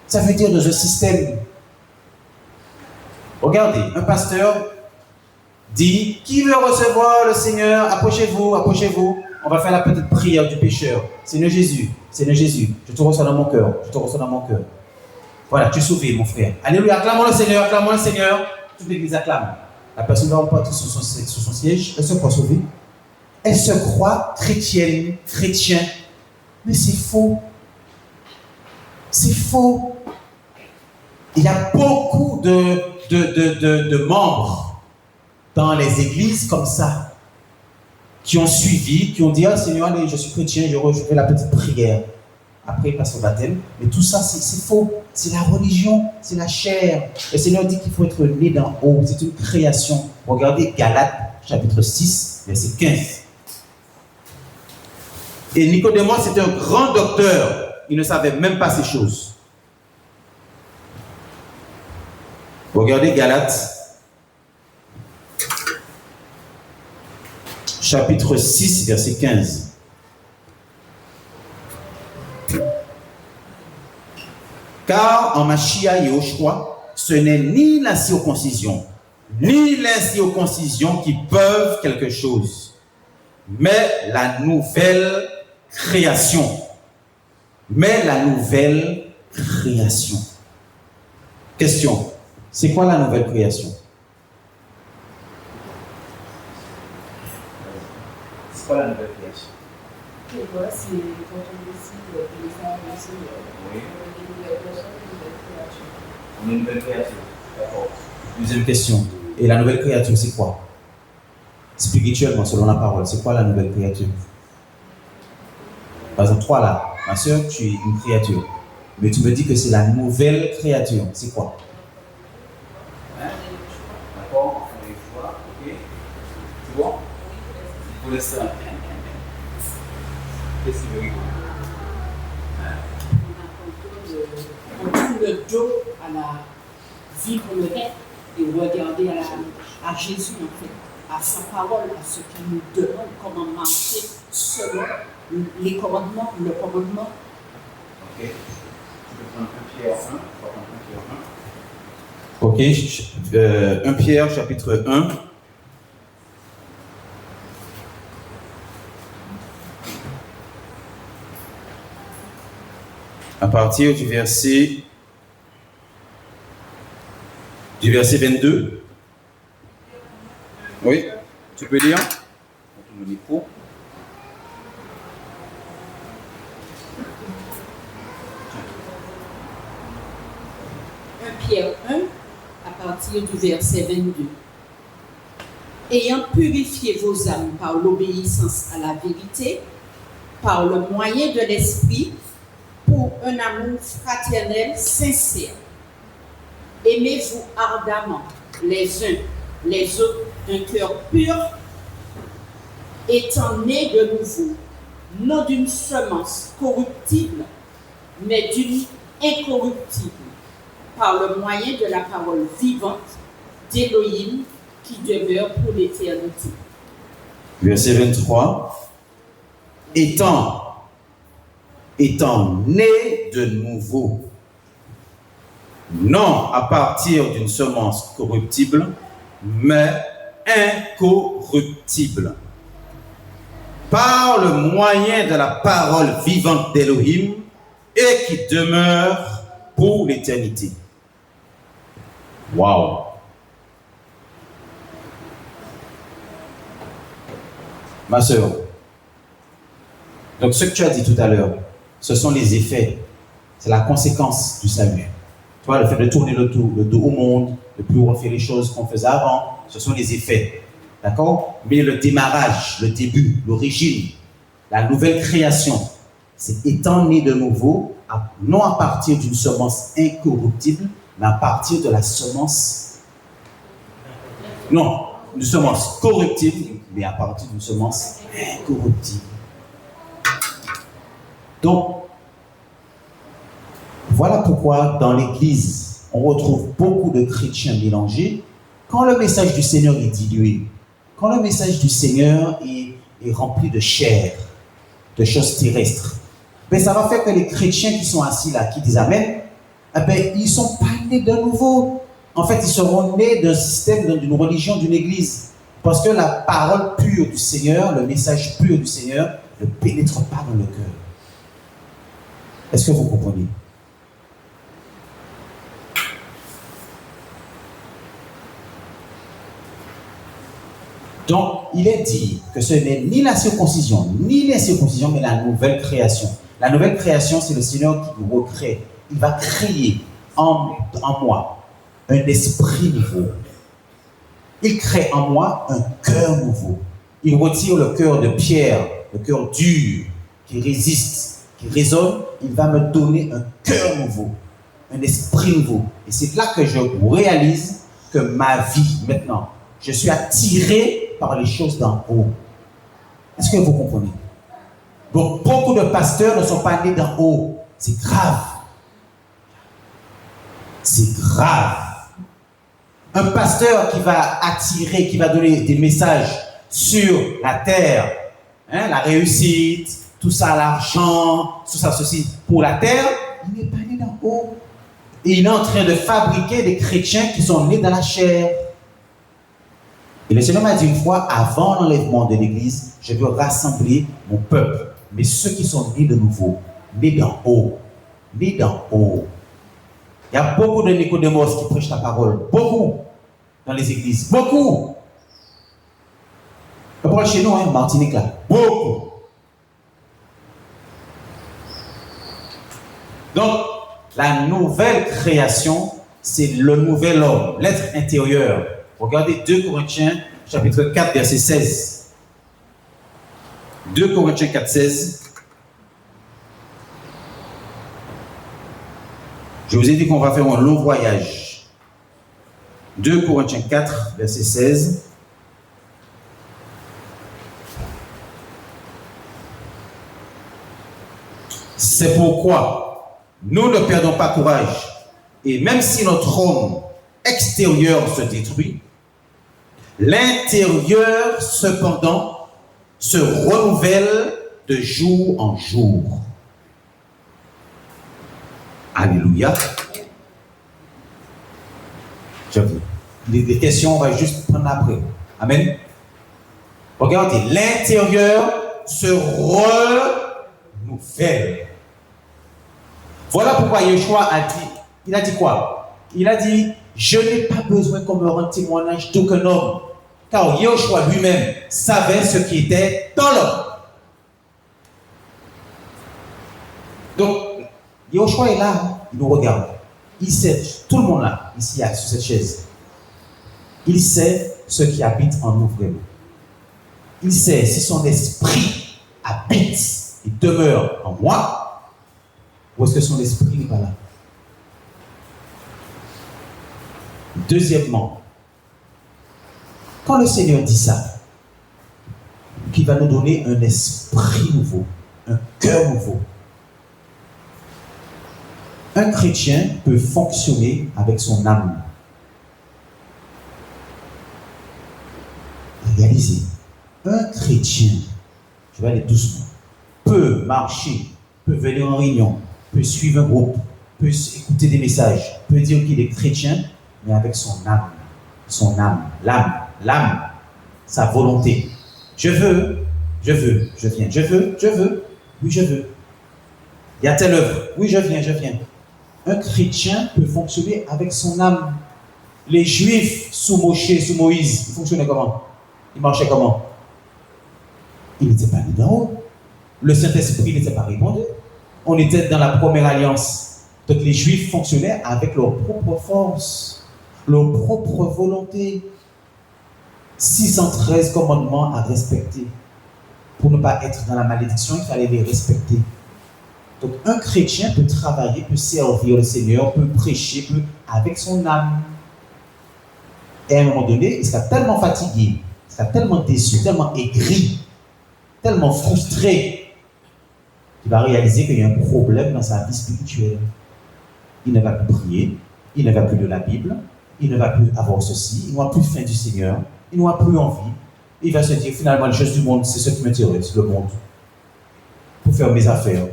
Ça veut dire dans un système. Regardez, un pasteur dit, qui veut recevoir le Seigneur? Approchez-vous, approchez-vous. On va faire la petite prière du pécheur. Seigneur Jésus, je te reçois dans mon cœur, je te reçois dans mon cœur. Voilà, tu es sauvé, mon frère. Alléluia, acclamons le Seigneur, acclamons le Seigneur. Toute l'église acclame. La personne ne va pas sur son siège, elle se croit sauvée. Elle se croit chrétienne, chrétien. Mais c'est faux. C'est faux. Il y a beaucoup de membres dans les églises comme ça, qui ont suivi, qui ont dit, ah Seigneur, allez, je suis chrétien, je fais la petite prière. Après, il passe au baptême. Mais tout ça, c'est faux. C'est la religion, c'est la chair. Le Seigneur dit qu'il faut être né d'en haut. C'est une création. Regardez Galates, chapitre 6, verset 15. Et Nicodémos, c'était un grand docteur. Il ne savait même pas ces choses. Regardez Galates, chapitre 6, verset 15. Car en Mashiach Yahushua, ce n'est ni la circoncision, ni l'incirconcision qui peuvent quelque chose, mais la nouvelle création. Mais la nouvelle création. Question. C'est quoi la nouvelle création? C'est quoi la nouvelle création? C'est quoi? C'est quand on décide de faire le Seigneur. Oui. Une nouvelle personne, une nouvelle créature. On est une nouvelle créature. D'accord. Deuxième question. Et la nouvelle créature, c'est quoi? Spirituellement, selon la parole, c'est quoi la nouvelle créature? Par exemple, toi là, ma soeur, tu es une créature. Mais tu me dis que c'est la nouvelle créature. C'est quoi? D'accord, on fait les choix, ok. C'est bon? Pour l'instant. Qu'est-ce que tu veux dire? On tourne le dos à la vie qu'on aurait et regarder à Jésus, en fait, à sa parole, à ce qu'il nous demande, comment marcher selon les commandements, le commandement. Ok. Tu peux prendre 1 Pierre 1. On va prendre 1 Pierre 1. Ok. 1 Pierre chapitre 1. À partir du verset 22. Oui, tu peux lire? On tourne le micro. Pierre 1, à partir du verset 22. Ayant purifié vos âmes par l'obéissance à la vérité, par le moyen de l'esprit, pour un amour fraternel sincère. Aimez-vous ardemment les uns les autres d'un cœur pur, étant nés de nouveau, non d'une semence corruptible, mais d'une incorruptible, par le moyen de la parole vivante d'Élohim qui demeure pour l'éternité. Verset 23. Étant né de nouveau, non à partir d'une semence corruptible, mais incorruptible, par le moyen de la parole vivante d'Élohim et qui demeure pour l'éternité. Waouh! Ma sœur, donc ce que tu as dit tout à l'heure, ce sont les effets, c'est la conséquence du salut. Tu vois, le fait de tourner le dos au monde, de plus refaire les choses qu'on faisait avant, ce sont les effets. D'accord? Mais le démarrage, le début, l'origine, la nouvelle création, c'est étant né de nouveau, non à partir d'une semence incorruptible, mais à partir de la semence, non, une semence corruptible, mais à partir d'une semence incorruptible. Donc, voilà pourquoi dans l'Église, on retrouve beaucoup de chrétiens mélangés. Quand le message du Seigneur est dilué, quand le message du Seigneur est rempli de chair, de choses terrestres, ben ça va faire que les chrétiens qui sont assis là, qui disent Amen, ben, ils ne sont pas nés de nouveau. En fait, ils seront nés d'un système, d'une religion, d'une église. Parce que la parole pure du Seigneur, le message pur du Seigneur, ne pénètre pas dans le cœur. Est-ce que vous comprenez? Donc, il est dit que ce n'est ni la circoncision, ni l'incirconcision, mais la nouvelle création. La nouvelle création, c'est le Seigneur qui vous recrée. Il va créer en moi un esprit nouveau. Il crée en moi un cœur nouveau. Il retire le cœur de pierre, le cœur dur, qui résiste, qui résonne. Il va me donner un cœur nouveau, un esprit nouveau. Et c'est là que je réalise que ma vie, maintenant, je suis attiré par les choses d'en haut. Est-ce que vous comprenez? Donc, beaucoup de pasteurs ne sont pas nés d'en haut. C'est grave. C'est grave. Un pasteur qui va attirer, qui va donner des messages sur la terre, hein, la réussite, tout ça, l'argent, tout ça, ceci, pour la terre, il n'est pas né d'en haut. Et il est en train de fabriquer des chrétiens qui sont nés dans la chair. Et le Seigneur m'a dit une fois, avant l'enlèvement de l'Église, je veux rassembler mon peuple, mais ceux qui sont nés de nouveau, nés d'en haut, nés d'en haut. Il y a beaucoup de Nicodémos qui prêchent la parole. Beaucoup. Dans les églises. Beaucoup. La parole chez nous, hein, Martinique là. Beaucoup. Donc, la nouvelle création, c'est le nouvel homme, l'être intérieur. Regardez 2 Corinthiens, chapitre 4, verset 16. 2 Corinthiens 4, 16. Je vous ai dit qu'on va faire un long voyage. 2 Corinthiens 4, verset 16. C'est pourquoi nous ne perdons pas courage. Et même si notre homme extérieur se détruit, l'intérieur cependant se renouvelle de jour en jour. Alléluia. Les questions, on va juste prendre après. Amen. Regardez, l'intérieur se renouvelle. Voilà pourquoi Yeshua a dit, il a dit quoi? Il a dit, je n'ai pas besoin qu'on me rende témoignage d'aucun homme. Car Yeshua lui-même savait ce qui était dans l'homme. Donc, Yeshua est là, il nous regarde. Il sait, tout le monde là, ici, sur cette chaise, il sait ce qui habite en nous vraiment. Il sait si son esprit habite et demeure en moi, ou est-ce que son esprit n'est pas là? Deuxièmement, quand le Seigneur dit ça, qu'il va nous donner un esprit nouveau, un cœur nouveau, un chrétien peut fonctionner avec son âme. Réalisez, un chrétien, je vais aller doucement, peut marcher, peut venir en réunion, peut suivre un groupe, peut écouter des messages, peut dire qu'il est chrétien, mais avec son âme, l'âme, sa volonté. Je veux, je viens, je veux, oui je veux. Il y a telle œuvre, oui je viens. Un chrétien peut fonctionner avec son âme. Les Juifs sous Moïse, ils fonctionnaient comment? Ils marchaient comment? Ils n'étaient pas nés d'en haut. Le Saint-Esprit n'était pas répandu. On était dans la première alliance. Donc les Juifs fonctionnaient avec leur propre force, leur propre volonté. 613 commandements à respecter. Pour ne pas être dans la malédiction, il fallait les respecter. Donc un chrétien peut travailler, peut servir le Seigneur, peut prêcher, peut avec son âme. Et à un moment donné, il sera tellement fatigué, il sera tellement déçu, tellement aigri, tellement frustré, qu'il va réaliser qu'il y a un problème dans sa vie spirituelle. Il ne va plus prier, il ne va plus de la Bible, il ne va plus avoir ceci, il n'aura plus faim du Seigneur, il n'aura plus envie. Il va se dire finalement les choses du monde, c'est ce qui m'intéresse, le monde. Pour faire mes affaires,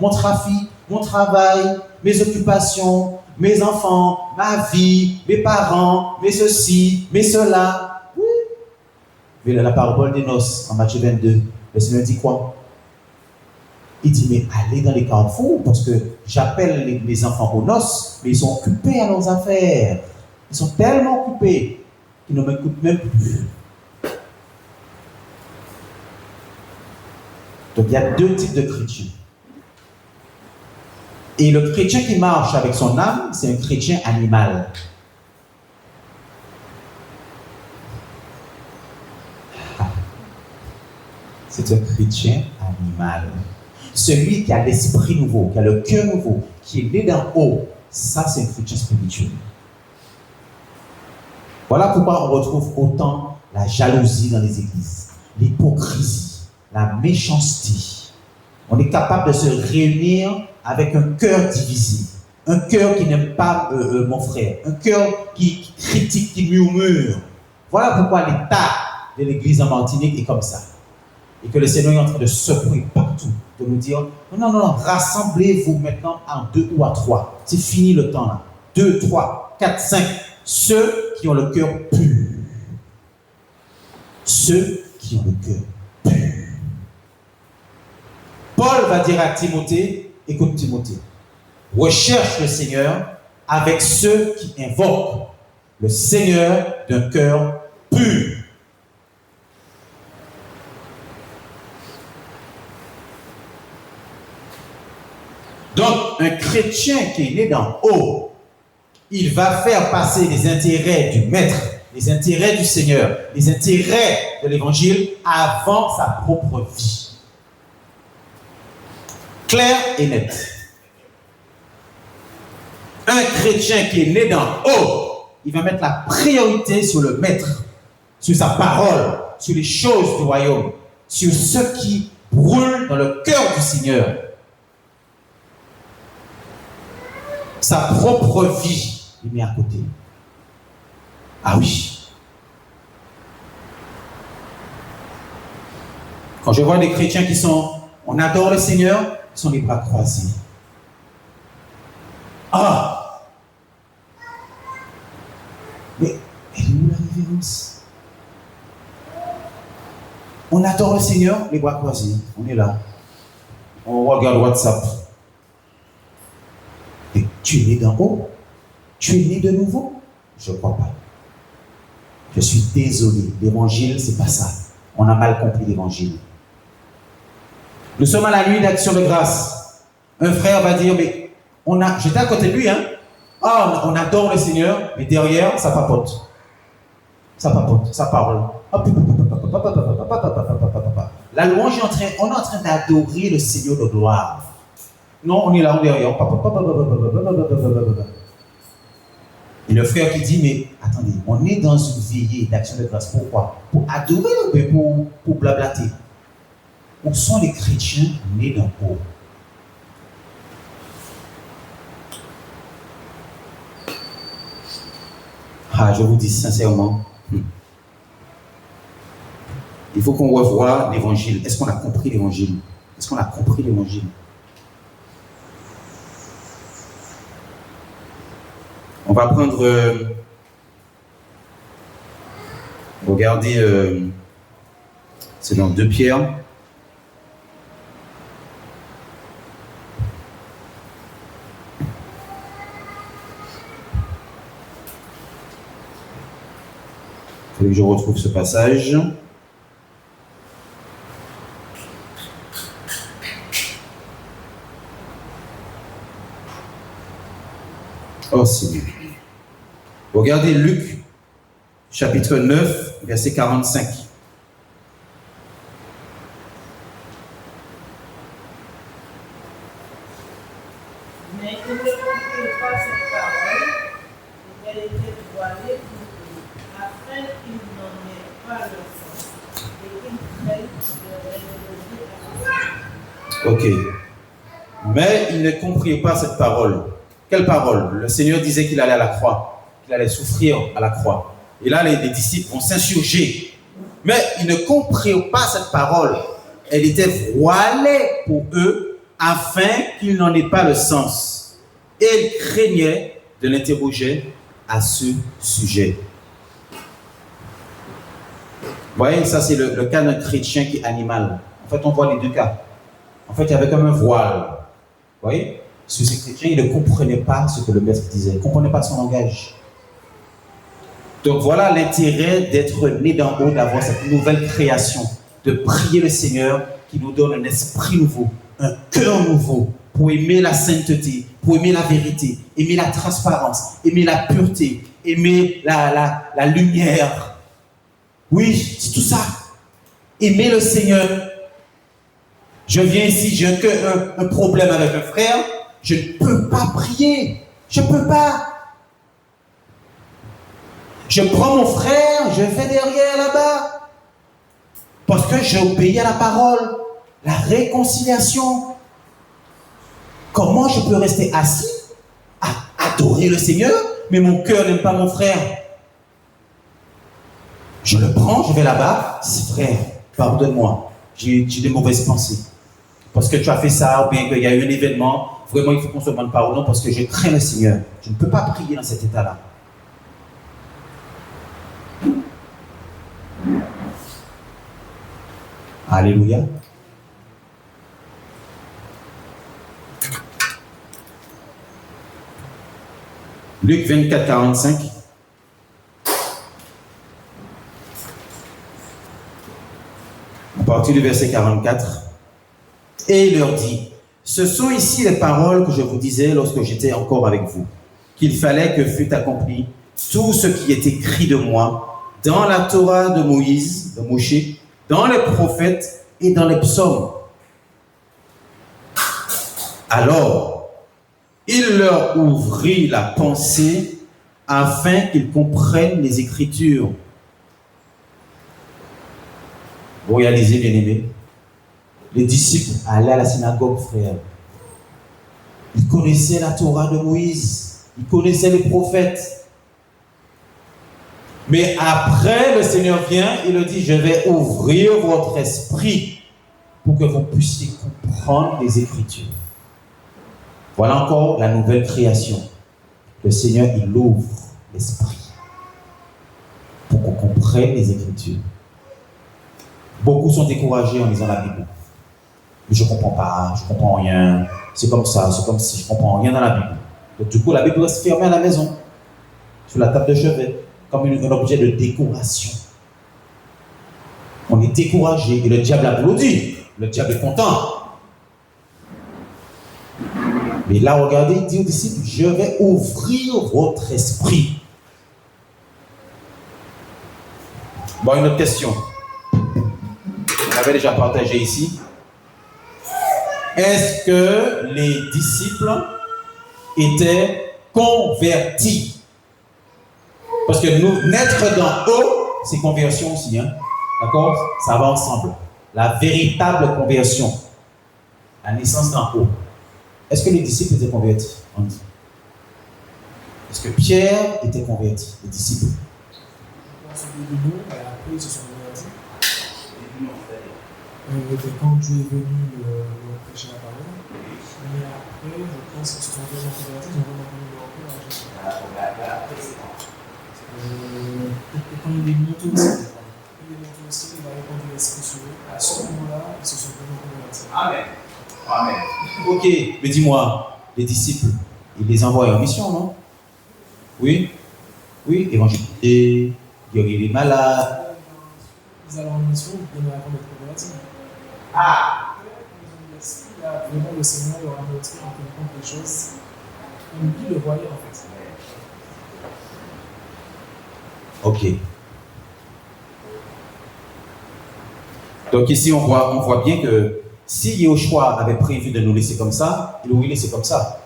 mon trafic, mon travail, mes occupations, mes enfants, ma vie, mes parents, mes ceci, mes cela. Oui. Mais la parabole des noces, en Matthieu 22, le Seigneur dit quoi? Il dit, mais allez dans les carrefours, parce que j'appelle mes enfants aux noces, mais ils sont occupés à leurs affaires. Ils sont tellement occupés qu'ils ne m'écoutent même plus. Donc il y a deux types de chrétiens. Et le chrétien qui marche avec son âme, c'est un chrétien animal. C'est un chrétien animal. Celui qui a l'esprit nouveau, qui a le cœur nouveau, qui est né d'en haut, ça c'est un chrétien spirituel. Voilà pourquoi on retrouve autant la jalousie dans les églises, l'hypocrisie, la méchanceté. On est capable de se réunir avec un cœur divisé, un cœur qui n'aime pas mon frère, un cœur qui critique, qui murmure. Voilà pourquoi l'état de l'église en Martinique est comme ça. Et que le Seigneur est en train de secouer partout, de nous dire, non, rassemblez-vous maintenant en 2 ou à 3. C'est fini le temps là. 2, 3, 4, 5. Ceux qui ont le cœur pur. Ceux qui ont le cœur pur. Paul va dire à Timothée, écoute Timothée, recherche le Seigneur avec ceux qui invoquent le Seigneur d'un cœur pur. Donc, un chrétien qui est né d'en haut, il va faire passer les intérêts du Maître, les intérêts du Seigneur, les intérêts de l'Évangile avant sa propre vie. Clair et net. Un chrétien qui est né d'en haut, il va mettre la priorité sur le Maître, sur sa parole, sur les choses du royaume, sur ce qui brûle dans le cœur du Seigneur. Sa propre vie, il met à côté. Ah oui. Quand je vois des chrétiens qui sont, on adore le Seigneur, ils sont les bras croisés. Ah! Mais elle est où la révérence? On adore le Seigneur, les bras croisés. On est là. On regarde WhatsApp. Et tu es né d'en haut? Tu es né de nouveau? Je ne crois pas. Je suis désolé. L'évangile, c'est pas ça. On a mal compris l'évangile. Nous sommes à la nuit d'action de grâce. Un frère va dire, mais j'étais à côté de lui, hein. Ah, on adore le Seigneur, mais derrière, ça papote. Ça papote, ça parle. La louange on est en train d'adorer le Seigneur de gloire. Non, on est là, on est derrière. Et le frère qui dit, mais attendez, on est dans une veillée d'action de grâce. Pourquoi? Pour adorer ou pour blablater? Où sont les chrétiens nés d'en haut? Ah, je vous dis sincèrement, il faut qu'on revoie l'évangile. Est-ce qu'on a compris l'évangile? Est-ce qu'on a compris l'évangile? On va prendre, regardez, c'est dans 2 Pierre. Il faut que je retrouve ce passage. Oh, c'est bien. Regardez Luc, chapitre 9, verset 45. Mais il ne comprit pas cette parole, elle était voilée pour eux, afin qu'ils n'en aient pas le sens, et qu'ils craignent de révéler à Ok. Mais ils ne comprirent pas cette parole. Quelle parole? Le Seigneur disait qu'il allait à la croix, qu'il allait souffrir à la croix. Et là, les disciples vont s'insurger. Mais ils ne comprirent pas cette parole. Elle était voilée pour eux, afin qu'ils n'en aient pas le sens. Et ils craignaient de l'interroger à ce sujet. Vous voyez, ça c'est le cas d'un chrétien qui est animal. En fait, on voit les deux cas. En fait, il y avait comme un voile. Vous voyez? Sur ces chrétiens, ils ne comprenaient pas ce que le maître disait. Ils ne comprenaient pas son langage. Donc voilà l'intérêt d'être né d'en haut, d'avoir cette nouvelle création, de prier le Seigneur qui nous donne un esprit nouveau, un cœur nouveau, pour aimer la sainteté, pour aimer la vérité, aimer la transparence, aimer la pureté, aimer la lumière. Oui, c'est tout ça. Aimer le Seigneur. Je viens ici, j'ai un problème avec un frère, je ne peux pas prier. Je ne peux pas. Je prends mon frère, je vais derrière là-bas. Parce que j'ai obéi à la parole. La réconciliation. Comment je peux rester assis à adorer le Seigneur, mais mon cœur n'aime pas mon frère? Je le prends, je vais là-bas. Frère, pardonne-moi. J'ai des mauvaises pensées. Parce que tu as fait ça, ou bien qu'il y a eu un événement. Vraiment, il faut qu'on se demande pardon parce que je crains le Seigneur. Je ne peux pas prier dans cet état-là. Alléluia. Luc 24, 45. À partir du verset 44. Et il leur dit, ce sont ici les paroles que je vous disais lorsque j'étais encore avec vous, qu'il fallait que fût accompli tout ce qui est écrit de moi dans la Torah de Moïse, de Moshe, dans les prophètes et dans les psaumes. Alors, il leur ouvrit la pensée afin qu'ils comprennent les Écritures. Vous réalisez, bien-aimés, les disciples allaient à la synagogue, frère. Ils connaissaient la Torah de Moïse. Ils connaissaient les prophètes. Mais après, le Seigneur vient et leur dit, je vais ouvrir votre esprit pour que vous puissiez comprendre les Écritures. Voilà encore la nouvelle création. Le Seigneur, il ouvre l'esprit pour qu'on comprenne les Écritures. Beaucoup sont découragés en lisant la Bible. Mais je ne comprends pas, je ne comprends rien. C'est comme ça, c'est comme si je ne comprends rien dans la Bible. Donc du coup, la Bible reste fermée à la maison, sur la table de chevet, comme un objet de décoration. On est découragé et le diable applaudit. Le diable est content. Mais là, regardez, il dit aux disciples, je vais ouvrir votre esprit. Bon, une autre question. On avait déjà partagé ici. Est-ce que les disciples étaient convertis? Parce que nous, naître d'en haut, c'est conversion aussi. Hein? D'accord? Ça va ensemble. La véritable conversion. La naissance d'en haut. Est-ce que les disciples étaient convertis? Est-ce que Pierre était converti, les disciples? Après, ils se sont convertis. Quand Dieu est venu leur prêcher la parole, mais après, je pense qu'ils se sont vraiment convertis, ils ont vraiment connu leur Jésus. Quand il est monté au ciel, il a répandu l'esprit sur eux. À ce moment-là, ils se sont vraiment convertis. Amen. Amen. Ok, mais dis-moi, les disciples, ils les envoient en mission, non? Oui? Oui, évangéliser, guérir les malades. Ils allaient en mission, ils venaient avant d'être convertis. Ah! Là, vraiment, le Seigneur leur a montré en quelque sorte des choses comme lui le voyait en fait. Ok. Donc ici, on voit bien que si Yahushua avait prévu de nous laisser comme ça, il nous laissait comme ça.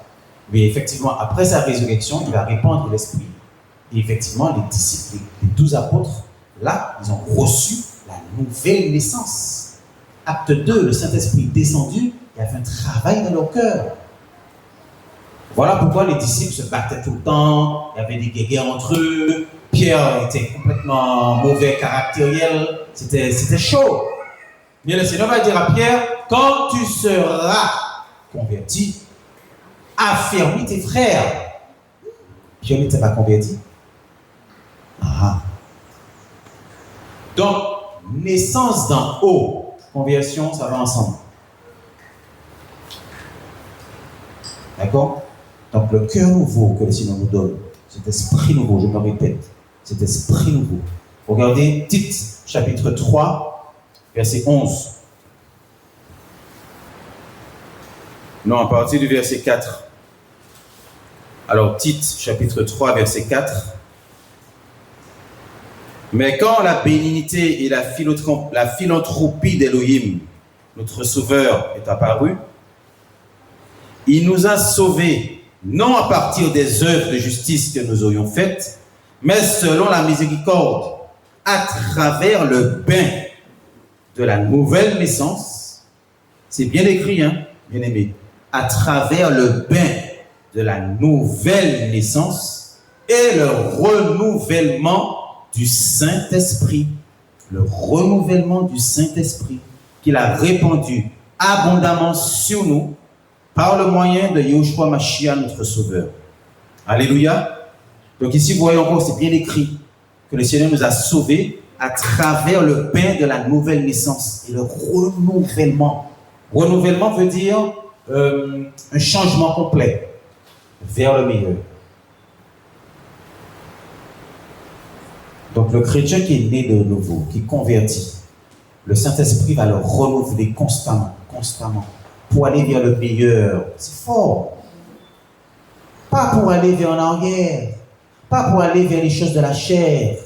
Mais effectivement, après sa résurrection, il va répandre l'esprit. Et effectivement, les disciples, les 12 apôtres, là, ils ont reçu la nouvelle naissance. Acte 2, le Saint-Esprit est descendu et a fait un travail dans leur cœur. Voilà pourquoi les disciples se battaient tout le temps, il y avait des guéguerres entre eux, Pierre était complètement mauvais caractériel, c'était chaud. Mais le Seigneur va dire à Pierre, quand tu seras converti, affermis tes frères. Pierre n'était pas converti. Ah. Donc, naissance d'en haut, conversion, ça va ensemble. D'accord? Donc, le cœur nouveau que le Seigneur nous donne, cet esprit nouveau, je me répète, cet esprit nouveau. Regardez Tite, chapitre 3, verset 11. Non, à partir du verset 4. Alors, Tite, chapitre 3, verset 4. Mais quand la bénignité et la philanthropie d'Élohim, notre Sauveur, est apparue, il nous a sauvés, non à partir des œuvres de justice que nous aurions faites, mais selon la miséricorde, à travers le bain de la nouvelle naissance. C'est bien écrit, hein, bien aimé. À travers le bain de la nouvelle naissance et le renouvellement du Saint-Esprit. Le renouvellement du Saint-Esprit qu'il a répandu abondamment sur nous par le moyen de Yahushua Mashiach, notre Sauveur. Alléluia. Donc ici, vous voyez encore, c'est bien écrit que le Seigneur nous a sauvés à travers le bain de la nouvelle naissance et le renouvellement. Renouvellement veut dire un changement complet vers le meilleur. Donc le chrétien qui est né de nouveau, qui est converti, le Saint-Esprit va le renouveler constamment, pour aller vers le meilleur. C'est fort. Pas pour aller vers la guerre, pas pour aller vers les choses de la chair,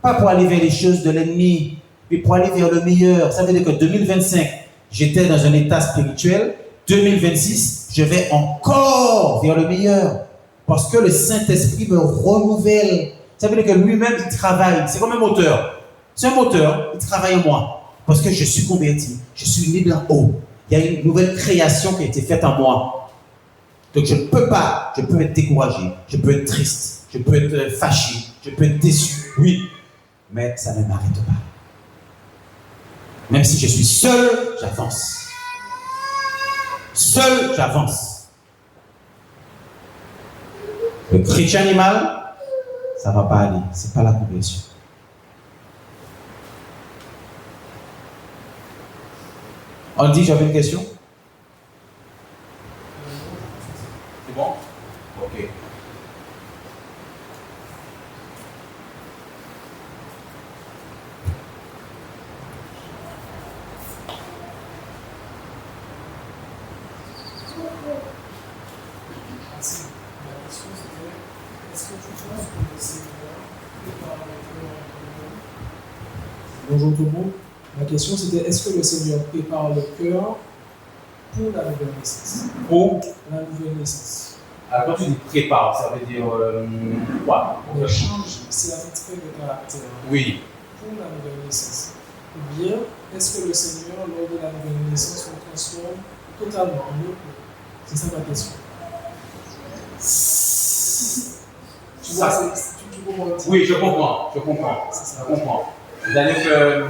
pas pour aller vers les choses de l'ennemi, mais pour aller vers le meilleur. Ça veut dire que 2025, j'étais dans un état spirituel. 2026, je vais encore vers le meilleur. Parce que le Saint-Esprit me renouvelle. Ça veut dire que lui-même, il travaille. C'est comme un moteur. C'est un moteur, il travaille en moi. Parce que je suis converti. Je suis né d'en haut. Il y a une nouvelle création qui a été faite en moi. Donc je ne peux pas, je peux être découragé, je peux être triste, je peux être fâché, je peux être déçu. Oui, mais ça ne m'arrête pas. Même si je suis seul, j'avance. Seul, j'avance. Le chrétien animal, ça ne va pas aller. Ce n'est pas la conversion. On dit, j'avais une question? C'est bon? Ok. Bonjour tout le monde. La question c'était est-ce que le Seigneur prépare le cœur pour la nouvelle naissance? Pour La nouvelle naissance. alors, quand tu dis prépare, ça veut dire quoi? On change certains traits de caractère Oui. pour la nouvelle naissance. Ou bien est-ce que le Seigneur, lors de la nouvelle naissance, nous transforme totalement en nous? C'est ça ma question. Tu vois, tu comprends? Oui, je comprends. Je comprends. C'est-à-dire que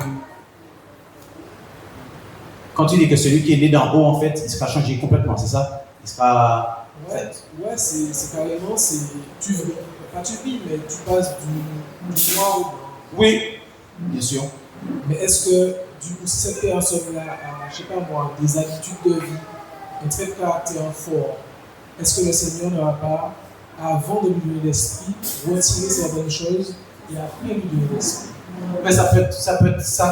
quand tu dis que celui qui est né d'en haut, en fait, il sera changé complètement, c'est ça? Il sera. Ouais, c'est carrément, tu vis, pas tu vis, mais tu passes du noir au blanc. Oui, bien sûr. Mais est-ce que, du coup, si cette personne-là a, je sais pas moi, des habitudes de vie, un trait de caractère fort, est-ce que le Seigneur ne va pas, avant de lui donner l'esprit, retirer certaines choses et après lui donner l'esprit? Mais ça peut être ça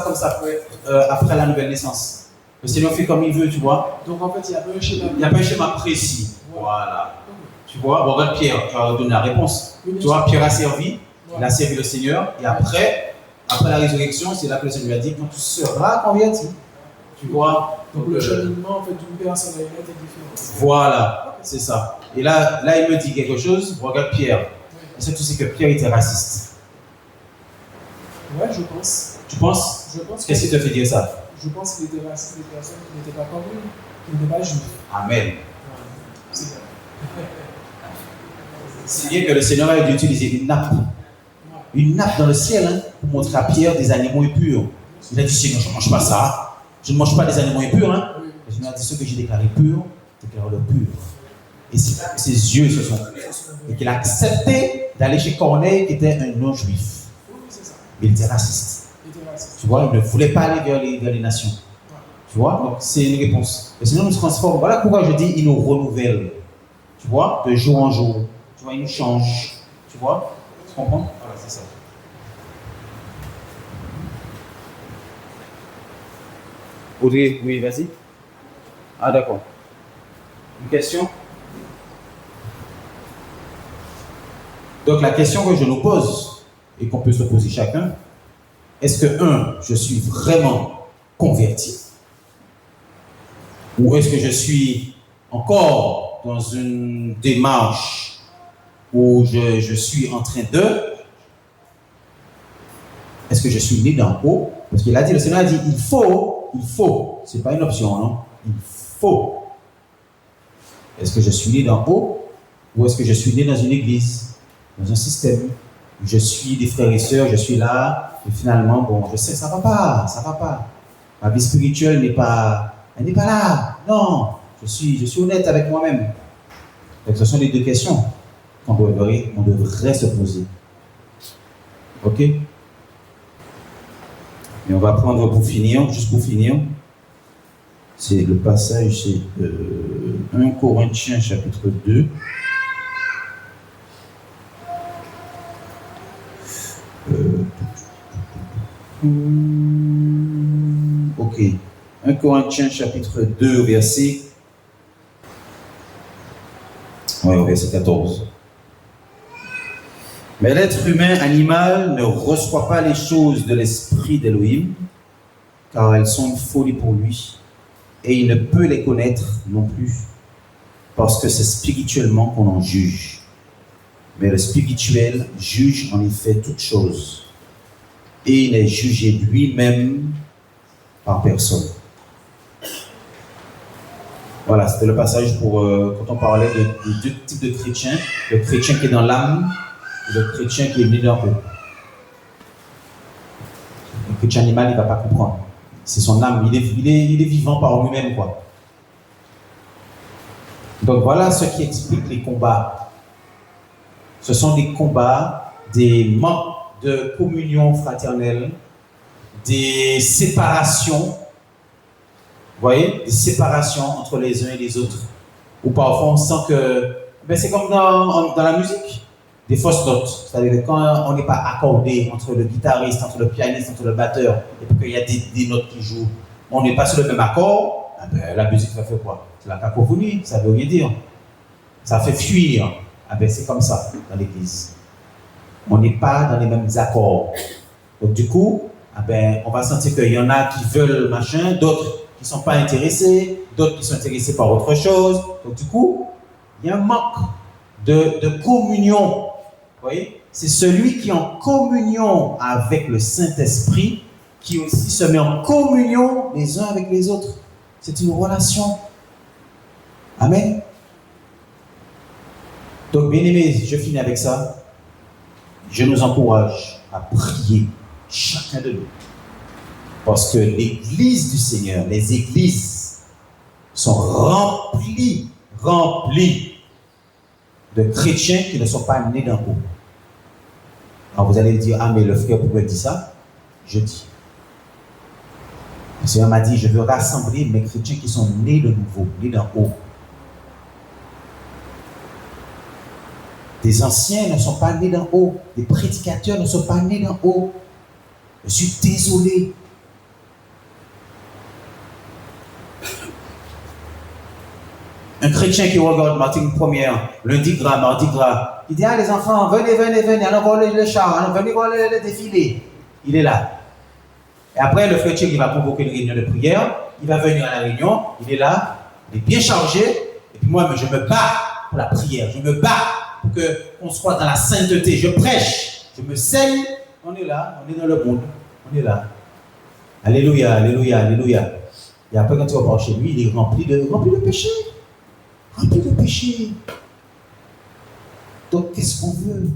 comme ça peut être après la nouvelle naissance. Le Seigneur fait comme il veut, tu vois. Donc en fait, il n'y a pas un schéma. Il n'y a pas un schéma précis. Voilà. Tu vois, bon, regarde Pierre, tu vas donner la réponse. Oui, Tu vois, Pierre a servi, ouais. il a servi le Seigneur, et après la résurrection, c'est là que le Seigneur lui a dit quand tu seras converti. Tu vois. Donc le cheminement en fait, d'une personne à une autre est différent. Voilà, c'est ça. Et là, il me dit quelque chose, regarde Pierre. Est-ce que tu sais que Pierre était raciste? Ouais, je pense. Tu penses? Je pense. Qu'est-ce qui te fait dire ça? Je pense qu'il était raciste des personnes qui n'étaient pas comme lui, qui n'étaient pas juifs. Amen. Ouais, c'est ça. C'est bien que le Seigneur a dû utiliser une nappe dans le ciel, hein, pour montrer à Pierre des animaux impurs. Il a dit, Seigneur, je ne mange pas ça. Je ne mange pas des animaux impurs. Hein. Le Seigneur a dit, ce que j'ai déclaré pur, déclare-le pur. Et c'est là que ses yeux se sont ouverts. Et qu'il a accepté d'aller chez Corneille, qui était un non-juif. Mais il était raciste. Tu vois, il ne voulait pas aller vers les nations. Tu vois, donc c'est une réponse. Le Seigneur nous transforme. Voilà pourquoi je dis, il nous renouvelle. Tu vois, de jour en jour. Tu vois, il nous change. Tu vois, tu comprends? Voilà, c'est ça. Audrey, oui, vas-y. Ah, d'accord. Une question? Donc, la question que je nous pose, et qu'on peut se poser chacun, est-ce que, je suis vraiment converti? Ou est-ce que je suis encore dans une démarche où je suis en train de... Est-ce que je suis né d'en haut? Parce qu'il a dit, le Seigneur a dit, il faut, c'est pas une option, non? Il faut. Est-ce que je suis né d'en haut? Ou est-ce que je suis né dans une église, dans un système? Je suis des frères et sœurs, je suis là, et finalement, bon, je sais que ça va pas. Ma vie spirituelle elle n'est pas là. Non, je suis honnête avec moi-même. Donc, ce sont les deux questions qu'on devrait se poser. Ok? Et on va prendre juste pour finir, c'est le passage, c'est 1 Corinthiens chapitre 2. Ok. 1 Corinthiens chapitre 2, verset 14. Mais l'être humain animal ne reçoit pas les choses de l'esprit d'Élohim, car elles sont une folie pour lui, et il ne peut les connaître non plus, parce que c'est spirituellement qu'on en juge. Mais le spirituel juge en effet toutes choses, et il n'est jugé lui-même par personne. Voilà, c'était le passage pour quand on parlait de deux types de chrétiens, le chrétien qui est dans l'âme et le chrétien qui est né dans l'eau. Le chrétien animal, il ne va pas comprendre. C'est son âme, il est vivant par lui-même, quoi. Donc voilà ce qui explique les combats. Ce sont des combats, des manques de communion fraternelle, des séparations. Vous voyez, des séparations entre les uns et les autres. Ou parfois on sent que, c'est comme dans la musique, des fausses notes. C'est-à-dire que quand on n'est pas accordé entre le guitariste, entre le pianiste, entre le batteur, et puis qu'il y a des notes qui jouent, on n'est pas sur le même accord, la musique ça fait quoi? C'est la cacophonie, ça veut rien dire. Ça fait fuir. C'est comme ça dans l'église. On n'est pas dans les mêmes accords. Donc du coup, on va sentir qu'il y en a qui veulent machin, d'autres qui ne sont pas intéressés, d'autres qui sont intéressés par autre chose. Donc du coup, il y a un manque de communion. Vous voyez? C'est celui qui est en communion avec le Saint-Esprit qui aussi se met en communion les uns avec les autres. C'est une relation. Amen. Donc, bien aimés, je finis avec ça. Je nous encourage à prier, chacun de nous. Parce que l'église du Seigneur, les églises sont remplies de chrétiens qui ne sont pas nés d'en haut. Alors vous allez me dire, mais le frère pourrait dire ça? Je dis. Le Seigneur m'a dit, je veux rassembler mes chrétiens qui sont nés de nouveau, nés d'en haut. Des anciens ne sont pas nés d'en haut. Des prédicateurs ne sont pas nés d'en haut. Je suis désolé. Un chrétien qui regarde Martin première, lundi gras, mardi gras, il dit, les enfants, venez, allons voir le char, venez voir le défilé. Il est là. Et après, le chrétien qui va convoquer une réunion de prière, il va venir à la réunion, il est là, il est bien chargé, et puis moi, je me bats pour la prière, je me bats pour qu'on soit dans la sainteté, je prêche, je me saigne, on est là, on est dans le monde, on est là. Alléluia, alléluia, alléluia. Et après, quand tu vas voir chez lui, il est rempli de péché. Rempli de péché. Donc, qu'est-ce qu'on veut?